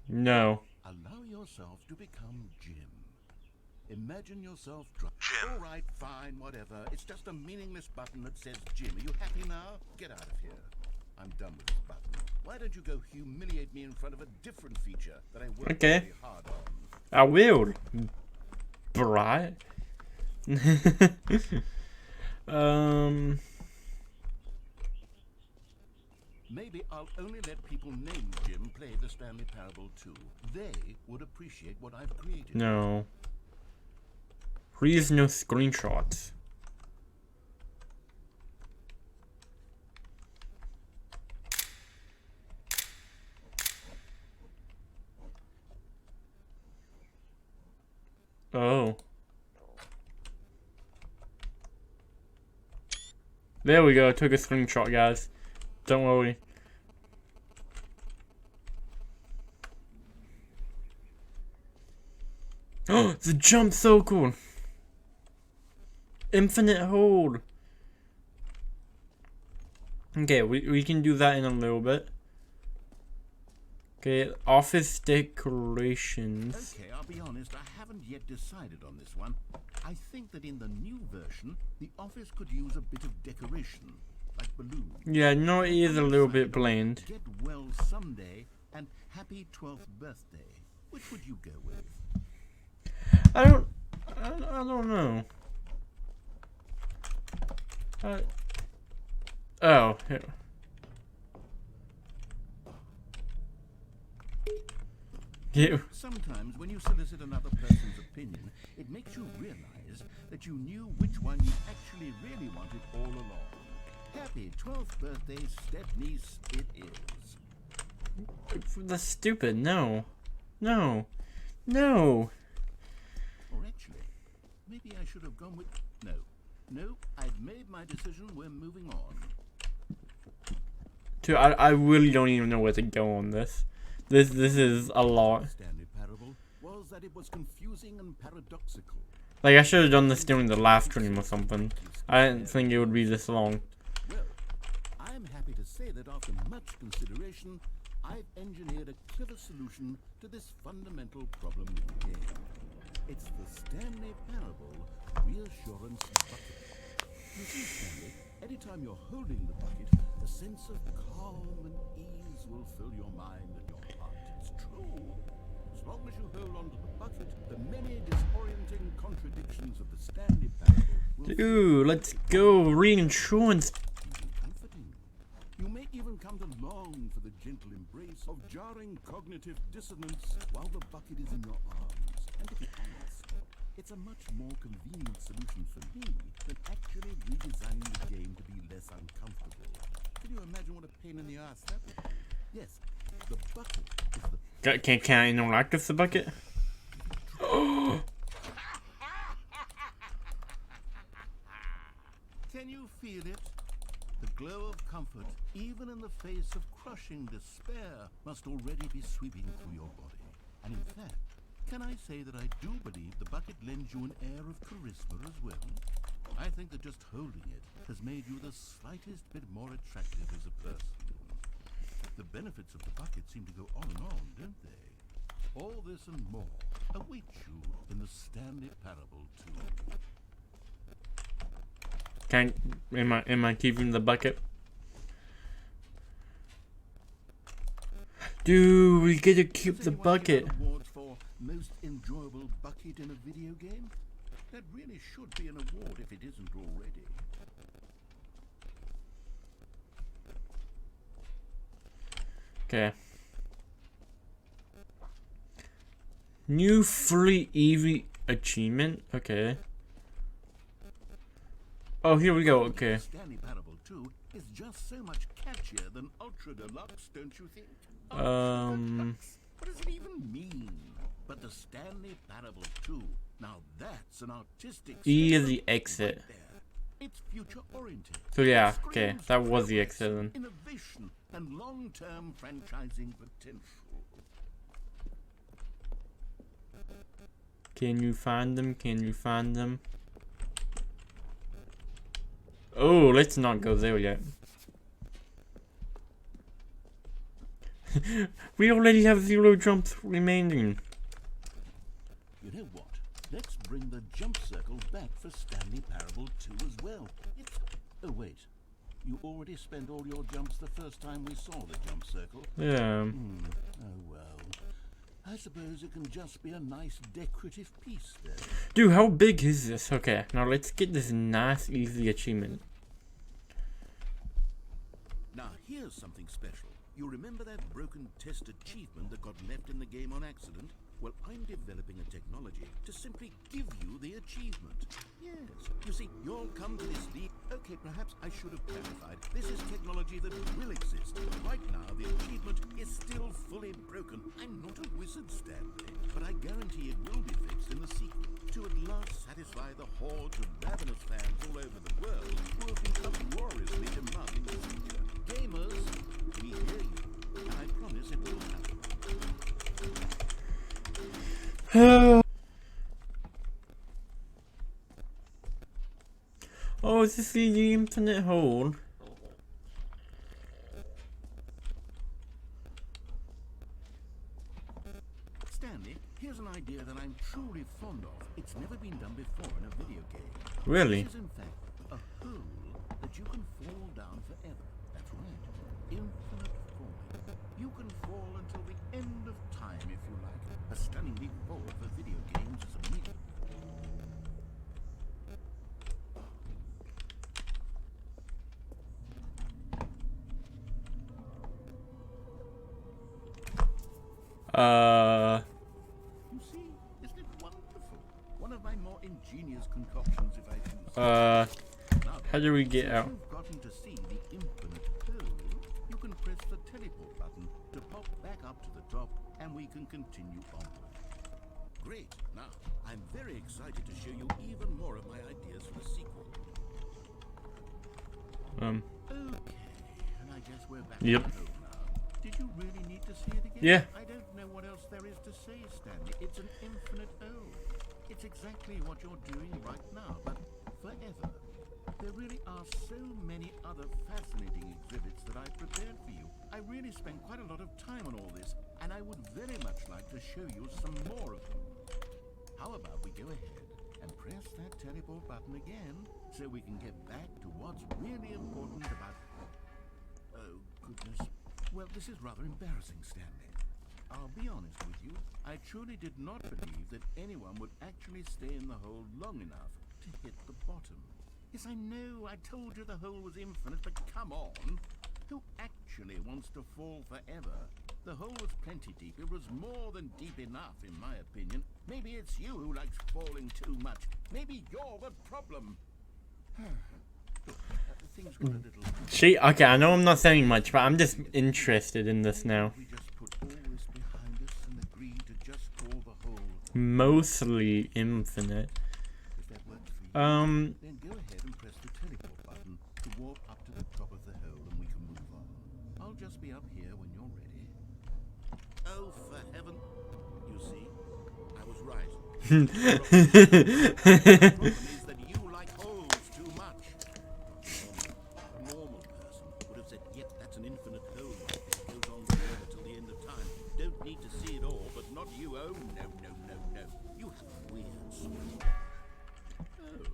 No. Allow yourself to become Jim. Imagine yourself Jim. All right, fine, whatever. It's just a meaningless button that says Jim. Are you happy now? Get out of here. I'm done with this button. Why don't you go humiliate me in front of a different feature that I worked Okay. really hard on? I will. Bright. Maybe I'll only let people named Jim play the Stanley Parable 2. They would appreciate what I've created. No. Please no screenshots. Oh. There we go. Took a screenshot, guys. Don't worry. Oh, the jump's so cool. Infinite hold. Okay, we can do that in a little bit. Okay, office decorations. Okay, I'll be honest, I haven't yet decided on this one. I think that in the new version, the office could use a bit of decoration, like balloons. Yeah, no, it is a little bit bland. Get well someday and happy 12th birthday. Which would you go with? I don't know. Oh, here. Yeah. Sometimes when you solicit another person's opinion, it makes you realize that you knew which one you actually really wanted all along. Happy 12th birthday, Stepniece, it is. That's stupid. No. No. No. Or actually, maybe I should have gone with... No, I've made my decision, we're moving on. Dude, I really don't even know where to go on this. This is a lot. Stanley parable was that it was confusing and paradoxical. Like, I should have done this during the live stream or something. I didn't think it would be this long. Well, I'm happy to say that after much consideration, I've engineered a clever solution to this fundamental problem with the game. It's the Stanley parable reassurance bucket. You see, Stanley, anytime you're holding the bucket, a sense of calm and ease will fill your mind and your heart. It's true. As long as you hold on to the bucket, the many disorienting contradictions of the Stanley parable will Dude, let's go. Reinsurance. be comforting. You may even come to long for the gentle embrace of jarring cognitive dissonance while the bucket is in your arms. And to be honest, it's a much more convenient solution for me than actually redesigning the game to be less uncomfortable. Can you imagine what a pain in the ass that would be? Yes, the bucket is the... Can I interact with the bucket? Can you feel it? The glow of comfort, even in the face of crushing despair, must already be sweeping through your body. And in fact, can I say that I do believe the bucket lends you an air of charisma as well? I think that just holding it has made you the slightest bit more attractive as a person. The benefits of the bucket seem to go on and on, don't they? All this and more await you in the Stanley parable too. Am I keeping the bucket? Dude, we get to keep the bucket. Awards for most enjoyable bucket in a video game? That really should be an award if it isn't already. Okay. New free EV achievement. Okay. Oh, here we go. Okay. Stanley Parable 2 is just so much catchier than Ultra Deluxe, don't you think? Um. What does it even mean? But the Stanley Parable 2, now that's an artistic E is statement the exit. right there. It's future oriented. So yeah, okay, that was the exit then. Innovation and long-term franchising potential. Can you find them? Can you find them? Oh, let's not go there yet. We already have 0 jumps remaining. You know what? Let's bring the jump circle back for Stanley Parable 2 as well. Oh wait, you already spent all your jumps the first time we saw the jump circle. Yeah. Oh well. I suppose it can just be a nice decorative piece then. Dude, how big is this? Okay, now let's get this nice, easy achievement. Now here's something special. You remember that broken test achievement that got left in the game on accident? Well, I'm developing a technology to simply give you the achievement. Yes. You see, you'll come to this lead. Okay, perhaps I should have clarified. This is technology that will exist. Right now, the achievement is still fully broken. I'm not a wizard, Stanley, but I guarantee it will be fixed in the sequel to at last satisfy the hordes of ravenous fans all over the world who have become warriors Oh, is this the infinite hole? Stanley, here's an idea that I'm truly fond of. It's never been done before in a video game. Really? This is in fact a hole that you can fall down forever. That's right. Infinite falling. You can fall until the end of time if you like. A stunning leap forward for video games is a myth. You see, isn't it wonderful? One of my more ingenious concoctions, if I choose. Now, how do we get since out? you've gotten to see the infinite hole, you can press the teleport button to pop back up to the top, and we can continue onward. Great. Now, I'm very excited to show you even more of my ideas for the sequel. Okay, and I guess we're back Yep. at home now. Did you really need to see it again? Yeah. I don't know what else there is to say, Stanley. It's an infinite hole. It's exactly what you're doing right now, but forever. There really are so many other fascinating exhibits that I've prepared for you. I really spent quite a lot of time on all this, and I would very much like to show you some more of them. How about we go ahead and press that teleport button again, so we can get back to what's really important about... Oh, goodness. Well, this is rather embarrassing, Stanley. I'll be honest with you. I truly did not believe that anyone would actually stay in the hole long enough to hit the bottom. Yes, I know. I told you the hole was infinite, but come on. Who actually wants to fall forever? The hole was plenty deep. It was more than deep enough, in my opinion. Maybe it's you who likes falling too much. Maybe you're the problem. Look, things got a little... See, okay, I know I'm not saying much, but I'm just interested in this now. We just put all this behind us and agreed to just call the hole. Mostly infinite. If that works for you, Um, then go ahead and press the teleport button to warp up to the top of the hole and we can move on. I'll just be up here when you're ready. Oh, for heaven. You see, I was right. The problem is that you like holes too much. A normal person would have said, yep, that's an infinite hole. It goes on forever till the end of time. Don't need to see it all, but not you. Oh, no, no, no, no. You have weird soul. Oh.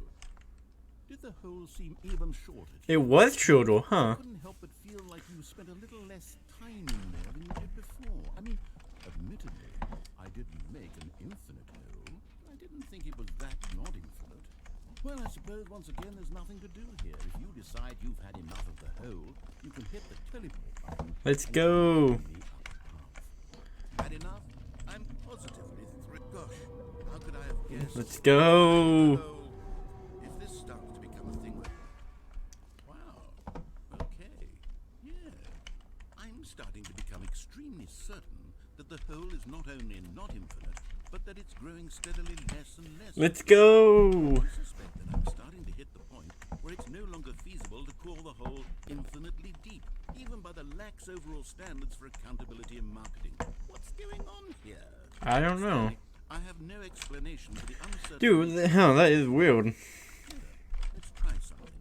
Did the hole seem even shorter? it was shorter, huh? I couldn't help but feel like you spent a little less time in there than you did before. I mean, admittedly, I didn't make an infinite hole. I didn't think it was that not infinite. Well, I suppose once again there's nothing to do here. If you decide you've had enough of the hole, you can hit the teleport button. Let's go. Had enough? I'm positively thrilled. Gosh, how could I have guessed? Let's go. Oh, if this starts to become a thing where... Wow. Okay. Yeah. I'm starting to become extremely certain that the hole is not only not infinite, but that it's growing steadily less and less. Let's go. I suspect that I'm starting to hit the point where it's no longer feasible to call the hole infinitely deep, even by the lax overall standards for accountability in marketing. What's going on here? I don't know. I have no explanation for the uncertain... Dude, hell, that is weird. Let's try something.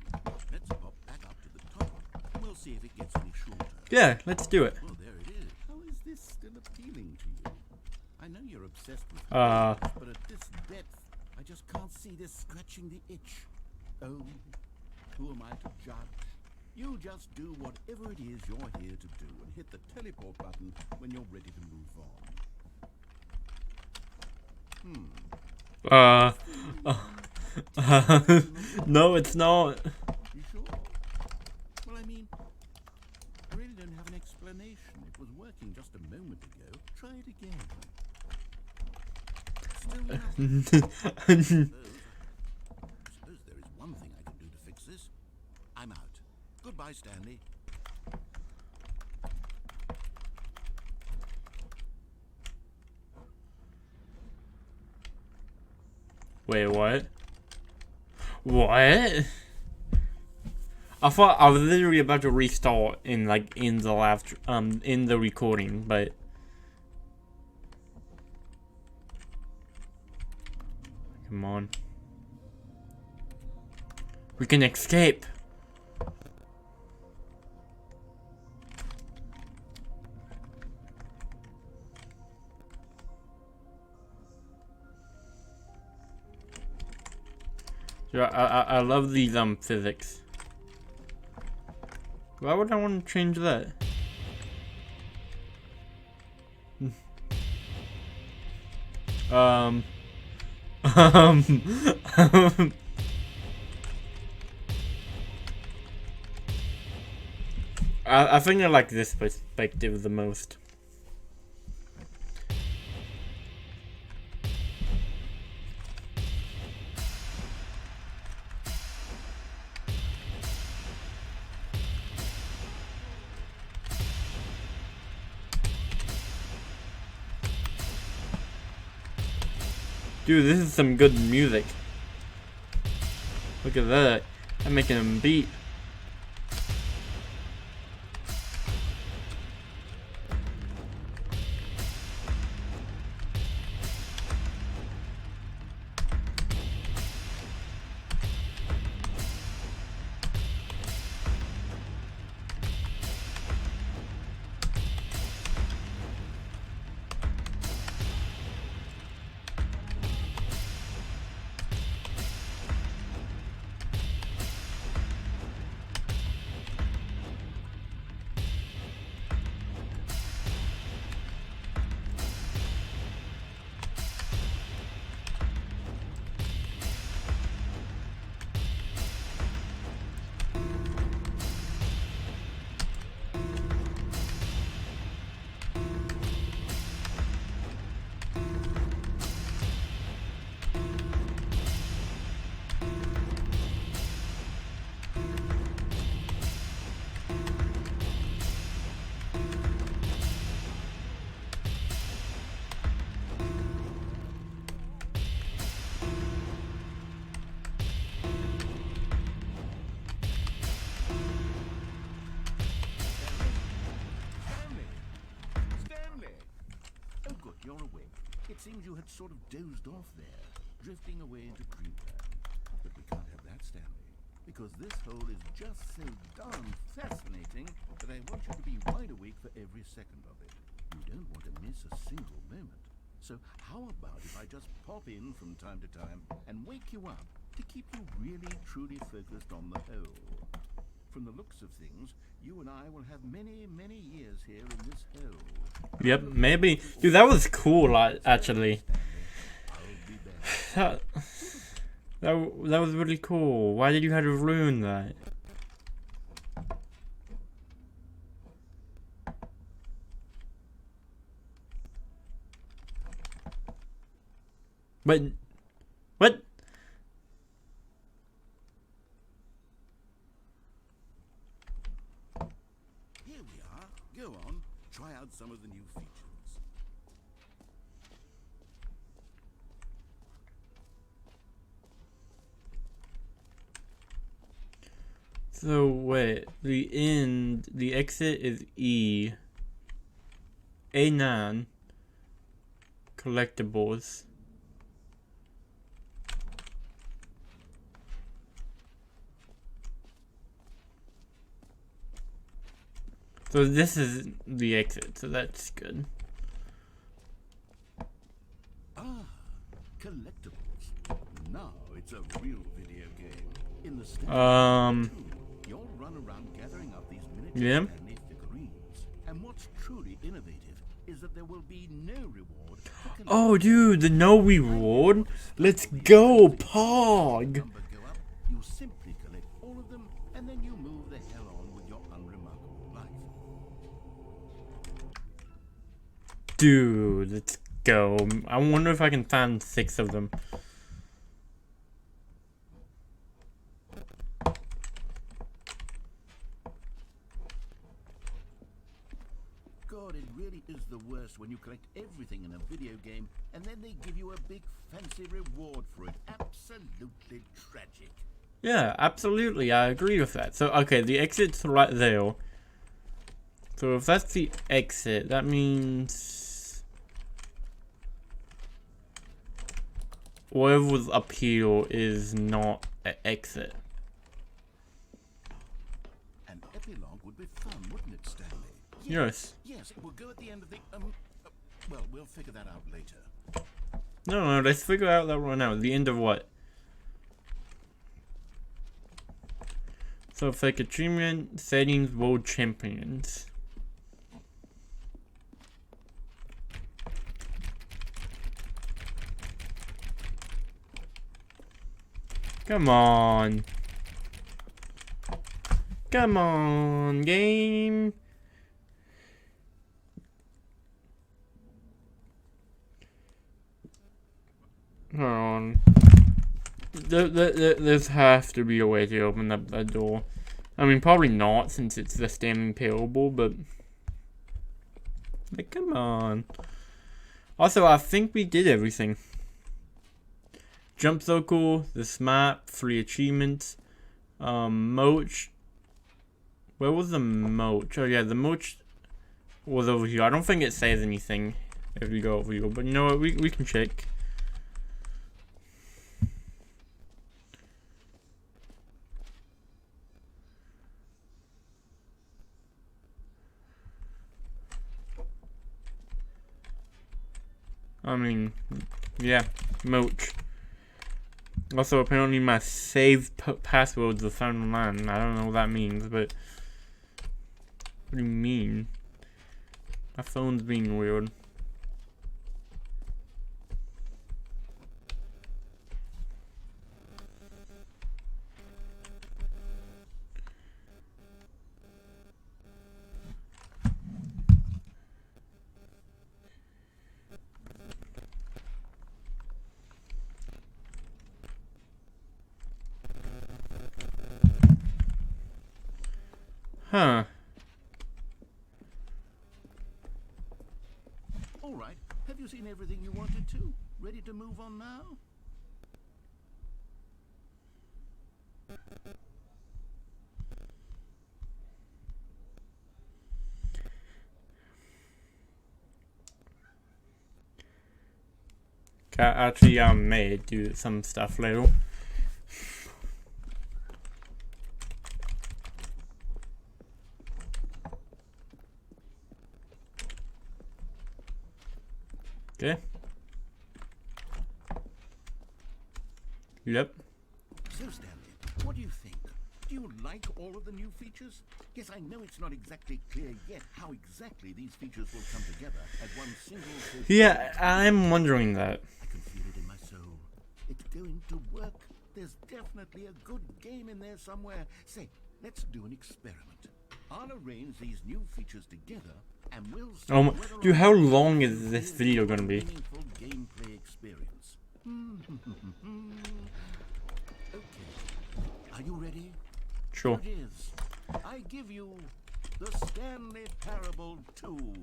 Let's pop back up to the top, and we'll see if it gets any shorter. Yeah, let's do it. Well, there it is. How is this still appealing to you? I know you're obsessed with Uh. holes, but at this depth, I just can't see this scratching the itch. Oh, who am I to judge? You just do whatever it is you're here to do and hit the teleport button when you're ready to move on. No, it's not. You sure? Well, I mean, I really don't have an explanation. It was working just a moment ago. Try it again. Still nothing. I suppose there is one thing I can do to fix this. I'm out. Goodbye, Stanley. Wait, what? What? I thought I was literally about to restart in the last in the recording, but come on. We can escape. Yeah, I love these physics. Why would I want to change that? um, I think I like this perspective the most. Dude, this is some good music. Look at that. I'm making them beat. Stanley! Oh good, you're awake. It seems you had sort of dozed off there, drifting away into dreamland. But we can't have that, Stanley, because this hole is just so darn fascinating that I want you to be wide awake for every second of it. You don't want to miss a single moment. So how about if I just pop in from time to time and wake you up to keep you really truly focused on the hole? From the looks of things, you and I will have many, many years here in this hole. Yep, maybe. Dude, that was cool, actually. That was really cool. Why did you have to ruin that? But what? Here we are. Go on. Try out some of the new features. So wait, the exit is E. A9. Collectibles. So this is the exit, so that's good. Ah, collectibles. Now it's a real video game. In the Stanley you'll run around gathering up these miniature Yeah. Stanley figurines. And what's truly innovative is that there will be no reward for Oh, dude, the no reward? Let's go, Pog! number go up, you simply collect all of them, and then you move the hell on with your unremarkable life. Dude, let's go. I wonder if I can find 6 of them. God, it really is the worst when you collect everything in a video game and then they give you a big fancy reward for it. Absolutely tragic. Yeah, absolutely, I agree with that. So, okay, the exit's right there. So if that's the exit, that means whatever was up here is not an exit. epilogue would be fun, wouldn't it, Stanley? Yes. Yes, it will go at the end of the, well, we'll figure that out later. No, let's figure out that right now. The end of what? So fake achievement, settings, world champions. Come on. Come on, game. Hold on. There has to be a way to open up that door. I mean, probably not since it's the Stanley Parable, but like, come on. Also, I think we did everything. Jump circle, this map, free achievements, moach. Where was the moach? Oh yeah, the moach was over here. I don't think it says anything if we go over here, but you know what? We can check. I mean, yeah, moach. Also, apparently my saved passwords are found online. I don't know what that means, but what do you mean? My phone's being weird. Huh. All right, have you seen everything you wanted to? Ready to move on now? Actually, I may do some stuff later. Okay. Yep. So, Stanley, what do you think? Do you like all of the new features? Yes, I know it's not exactly clear yet how exactly these features will come together as one single... Yeah, I'm wondering that. I can feel it in my soul. It's going to work. There's definitely a good game in there somewhere. Say, let's do an experiment. I'll arrange these new features together, and we'll see whether dude, how long is this video gonna be? Meaningful gameplay experience. Okay, are you ready? Sure. Here it is. I give you the Stanley Parable 2.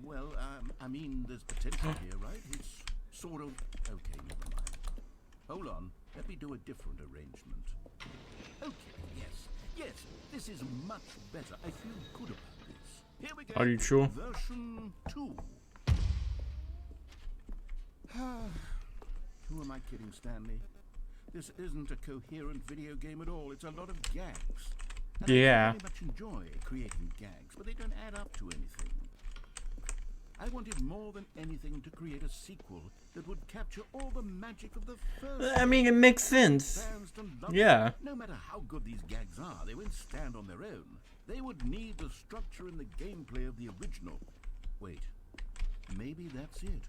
Well, I mean, there's potential here, right? It's sort of... Okay, never mind. Hold on. Let me do a different arrangement. Okay, yes, this is much better. I feel good about this. Here we go. Are you sure? Version 2. Who am I kidding, Stanley? This isn't a coherent video game at all. It's a lot of gags. And Yeah. I very much enjoy creating gags, but they don't add up to anything. I wanted more than anything to create a sequel that would capture all the magic of the first. I mean, it makes sense. Fans to love Yeah. it. No matter how good these gags are, they won't stand on their own. They would need the structure and the gameplay of the original. Wait, maybe that's it.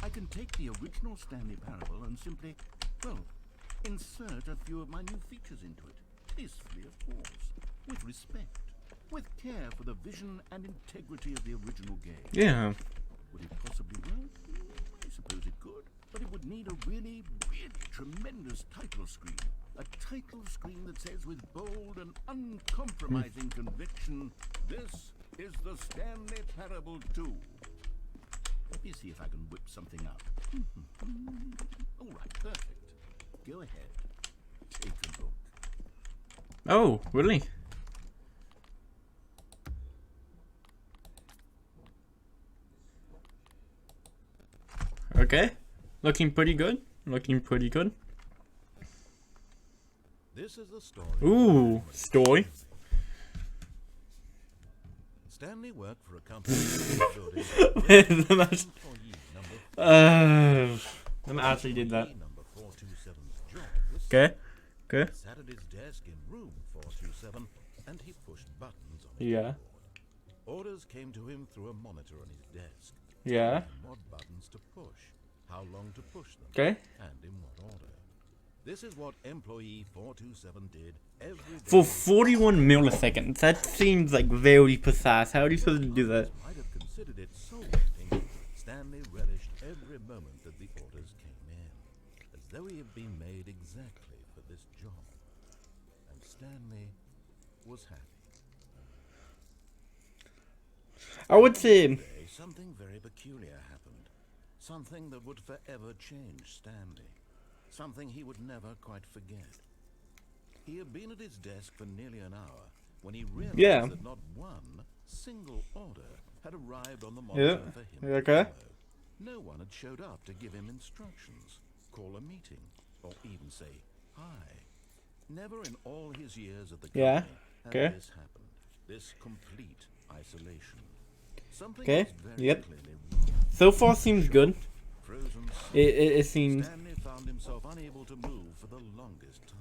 I can take the original Stanley Parable and simply, well, insert a few of my new features into it. Tastefully, of course. With respect. With care for the vision and integrity of the original game. Yeah. Would it possibly work? I suppose it could. But it would need a really, really tremendous title screen. A title screen that says with bold and uncompromising conviction, this is the Stanley Parable 2. Let me see if I can whip something up. All right, perfect. Go ahead. Take a look. Oh, really? Okay. Looking pretty good. Looking pretty good. This is the story. Ooh, story. Stanley worked for a company building Them actually did that. number 427's job was Okay. Okay. sat at his desk in room 427 and he pushed buttons on his Yeah. keyboard. Orders came to him through a monitor on his desk. Yeah. And what buttons to push, how long to push them, Okay. and in what order. This is what employee 427 did every day. For 41 milliseconds. That seems like very precise. How are you supposed to do that? Might have considered it soul-lifting. Stanley relished every moment that the orders came in, as though he had been made exactly for this job. And Stanley was happy. I would say, Today, something very peculiar happened. Something that would forever change Stanley. Something he would never quite forget. He had been at his desk for nearly an hour when he realized Yeah. that not one single order had arrived on the monitor Yeah. for him You to okay? follow. No one had showed up to give him instructions, call a meeting, or even say hi. Never in all his years at the company Yeah. had Okay. this happened. This complete isolation. Something Okay. was very Yep. clearly wrong. so far seems good. Frozen It seems. Stanley found himself unable to move for the longest time.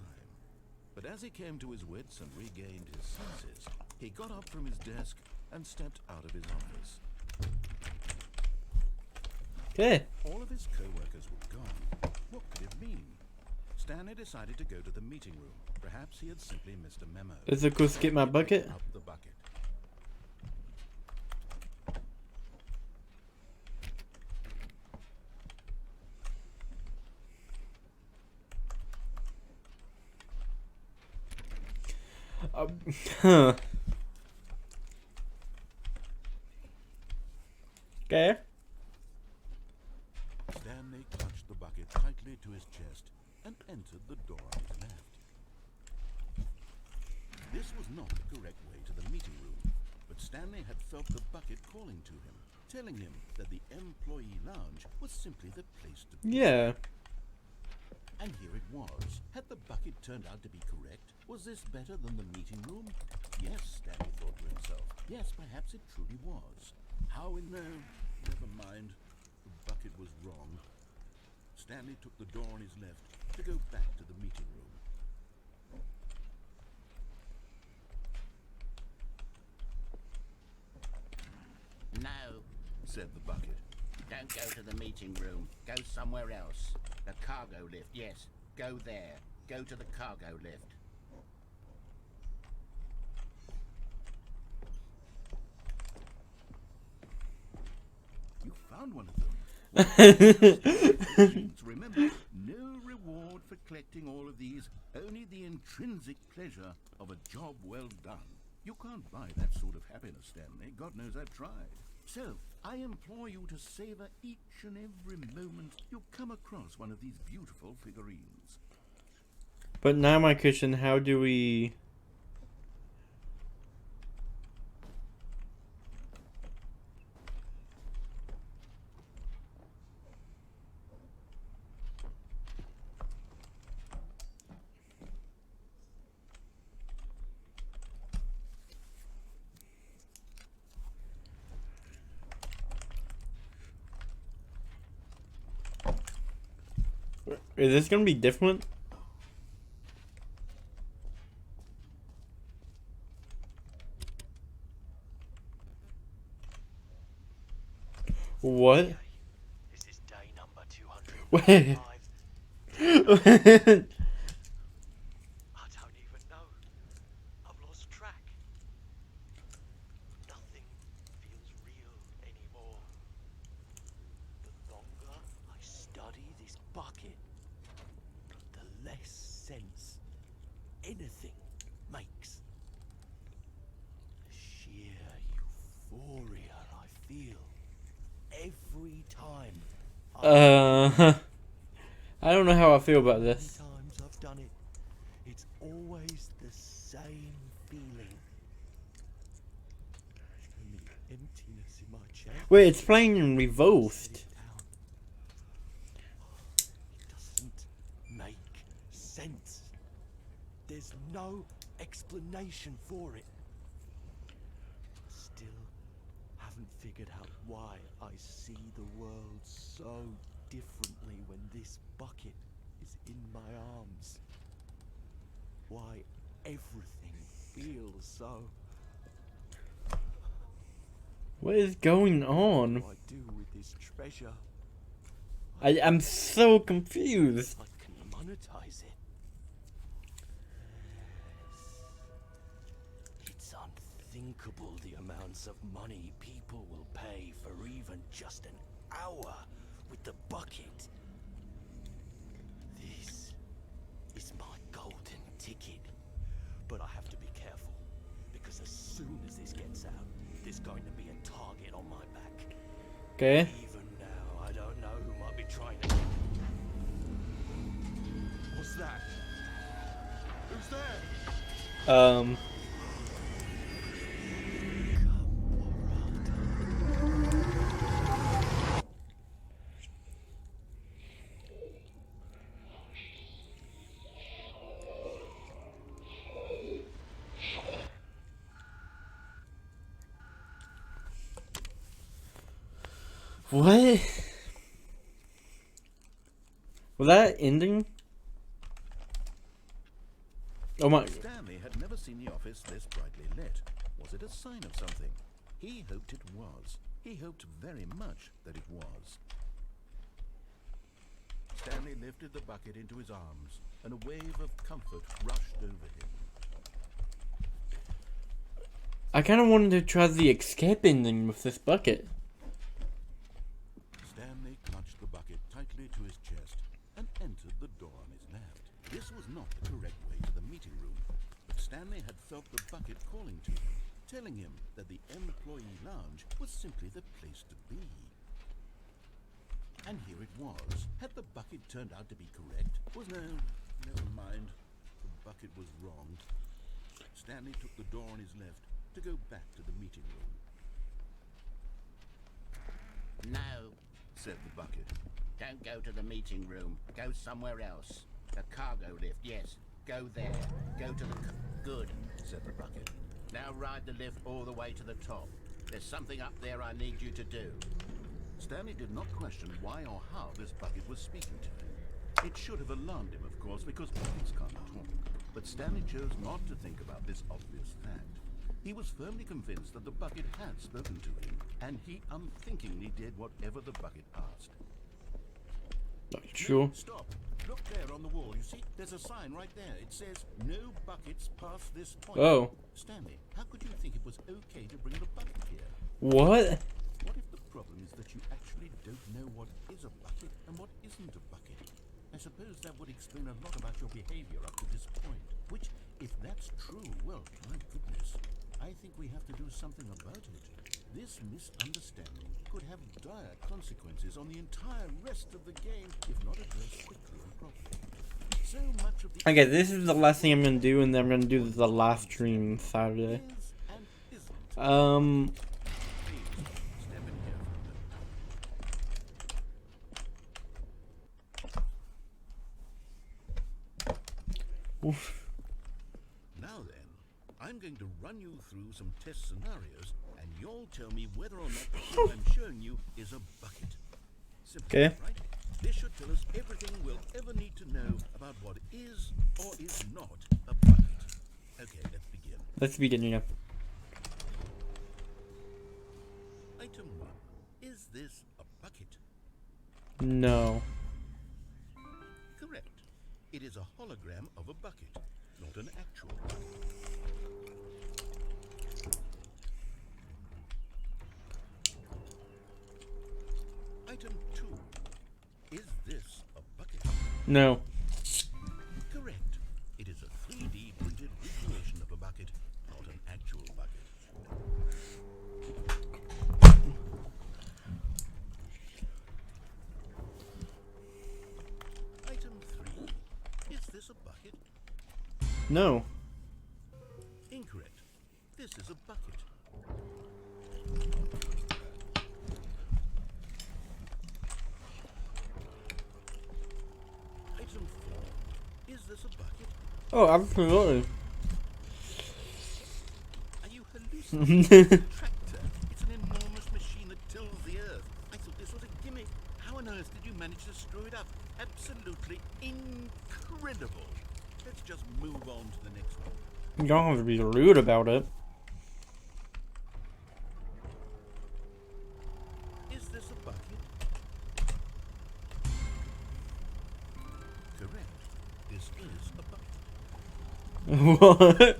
But as he came to his wits and regained his senses, he got up from his desk and stepped out of his office. Okay. All of his co-workers were gone. What could it mean? Stanley decided to go to the meeting room. Perhaps he had simply missed a memo. Let's go skip my He bucket. picked up the bucket. Huh. Okay. Stanley clutched the bucket tightly to his chest and entered the door on his left. This was not the correct way to the meeting room, but Stanley had felt the bucket calling to him, telling him that the employee lounge was simply the place to be. Yeah. And here it was. Had the bucket turned out to be correct? Was this better than the meeting room? Yes, Stanley thought to himself. Yes, perhaps it truly was. How in no? Never mind. The bucket was wrong. Stanley took the door on his left to go back to the meeting room. No, said the bucket. Don't go to the meeting room. Go somewhere else. The cargo lift, yes. Go there. Go to the cargo lift. You found one of them. Remember, no reward for collecting all of these, only the intrinsic pleasure of a job well done. You can't buy that sort of happiness, Stanley. God knows I've tried. So, I implore you to savor each and every moment you come across one of these beautiful figurines. But now my question, how do we... Is this gonna be different? What? This is day number 200. Wait. I don't even know. I've lost track. Nothing feels real anymore. The longer I study this bucket, the less sense anything makes. The sheer euphoria I feel every time I don't know how I feel about this. times I've done it, it's always the same feeling. And the emptiness in my chest. Wait, it's playing in reversed. It down. It doesn't sense. There's no explanation for it. Still haven't figured out why I see the world so differently when this bucket is in my arms. Why everything feels so... What is going on? What do I do with this treasure? I am so confused. I can monetize it. It's unthinkable the amounts of money people will pay for even just an hour with the bucket. This is my golden ticket. But I have to be careful, because as soon as this gets out, there's going to be a target on my back. Okay. Even now, I don't know who might be trying to... What's that? Who's there? What? Was that ending? Oh my. Stanley had never seen the office this brightly lit. Was it a sign of something? He hoped it was. He hoped very much that it was. Stanley lifted the bucket into his arms, and a wave of comfort rushed over him. I kind of wanted to try the escape ending with this bucket. Stanley clutched the bucket tightly to his chest and entered the door on his left. This was not the correct way to the meeting room, but Stanley had felt the bucket calling to him, telling him that the employee lounge was simply the place to be. And here it was. Had the bucket turned out to be correct? Never mind. The bucket was wrong. Stanley took the door on his left to go back to the meeting room. No, Said the bucket. don't go to the meeting room. Go somewhere else. The cargo lift, yes. Go there. Go to the... Good, Said the bucket. now ride the lift all the way to the top. There's something up there I need you to do. Stanley did not question why or how this bucket was speaking to him. It should have alarmed him, of course, because buckets can't talk. But Stanley chose not to think about this obvious fact. He was firmly convinced that the bucket had spoken to him, and he unthinkingly did whatever the bucket asked. Sure. Stop! Look there on the wall, you see? There's a sign right there. It says, no buckets past this point. Oh. Stanley, how could you think it was okay to bring the bucket here? What? What if the problem is that you actually don't know what is a bucket and what isn't a bucket? I suppose that would explain a lot about your behavior up to this point. Which, if that's true, well, my goodness, I think we have to do something about it. This misunderstanding could have dire consequences on the entire rest of the game if not addressed quickly and properly. So much of the Okay, this is the last thing I'm gonna do, and then I'm gonna do the last stream Saturday. is and isn't. Please, step in here for a minute. Oof. Now then, I'm going to run you through some test scenarios, and you'll tell me whether or not the thing I'm showing you is a bucket. Simple, Okay. right? This should tell us everything we'll ever need to know about what is or is not a bucket. Okay, let's begin. Let's begin, yeah. Item 1. Is this a bucket? No. Correct. It is a hologram of a bucket, not an actual bucket. Item 2. Is this a bucket? No. Correct. It is a 3D printed recreation of a bucket, not an actual bucket. Item 3. Is this a bucket? No. Incorrect. This is a bucket. Item 4. Is this a bucket? Oh, absolutely. Are you hallucinating? Tractor. It's an enormous machine that tills the earth. I thought this was a gimmick. How on earth did you manage to screw it up? Absolutely incredible. Let's just move on to the next one. You don't have to be rude about it. Is this a bucket? Correct. This is a bucket. What?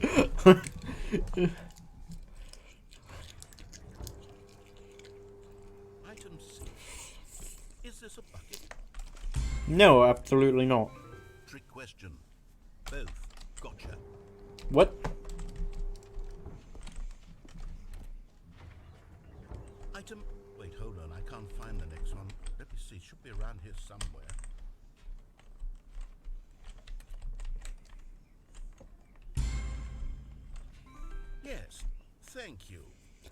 Item 6. Is this a bucket? No, absolutely not. Trick question. Both. Gotcha. What? Item. Wait, hold on. I can't find the next one. Let me see. Should be around here somewhere. Yes. Thank you.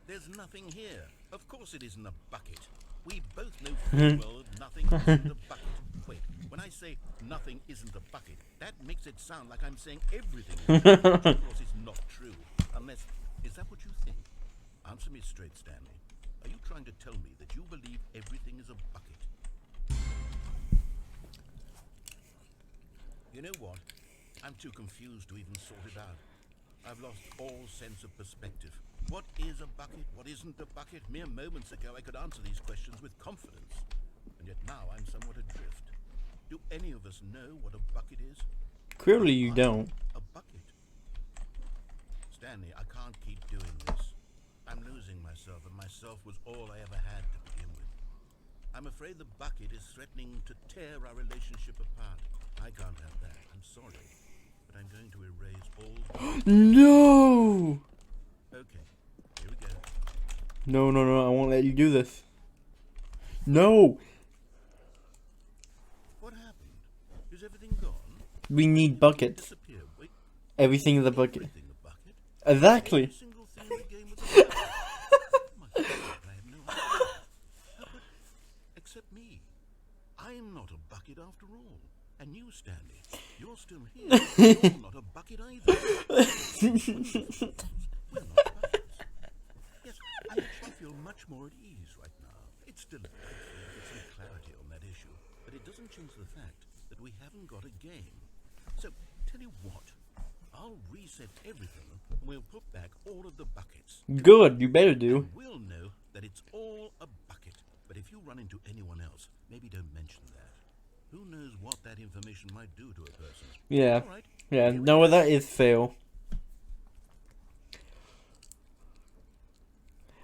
There's nothing here. Of course it isn't a bucket. We both know full well nothing isn't a bucket. Wait, when I say nothing isn't a bucket, that makes it sound like I'm saying everything is a bucket, which of course is not true. Unless, is that what you think? Answer me straight, Stanley. Are you trying to tell me that you believe everything is a bucket? You know what? I'm too confused to even sort it out. I've lost all sense of perspective. What is a bucket? What isn't a bucket? Mere moments ago I could answer these questions with confidence. And yet now I'm somewhat adrift. Do any of us know what a bucket is? Clearly you don't. A bucket. Stanley, I can't keep doing this. I'm losing myself, and myself was all I ever had to begin with. I'm afraid the bucket is threatening to tear our relationship apart. I can't have that. I'm sorry. But I'm going to erase all... No! Okay, here we go. No, no, no, I won't let you do this. No! What happened? Is everything gone? We need buckets. Disappeared. Wait, Everything is a bucket. everything a bucket? Exactly. Every single thing in the game was a bucket. My God, I have no idea. How could... Except me. I'm not a bucket after all. And you, Stanley, you're still here. You're not a bucket either. We're not buckets. Yes, I actually feel much more at ease right now. It's delightful to get some clarity on that issue, but it doesn't change the fact that we haven't got a game. So, tell you what, I'll reset everything and we'll put back all of the buckets. Good, you better do. We'll know that it's all a bucket. But if you run into anyone else, maybe don't mention that. Who knows what that information might do to a person? Yeah. All right. Yeah, no, that is fail.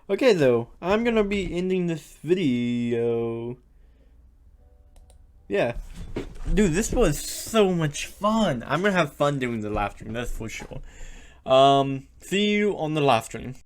Okay, though, I'm gonna be ending this video. Yeah. Dude, this was so much fun. I'm gonna have fun doing the live stream, that's for sure. See you on the live stream.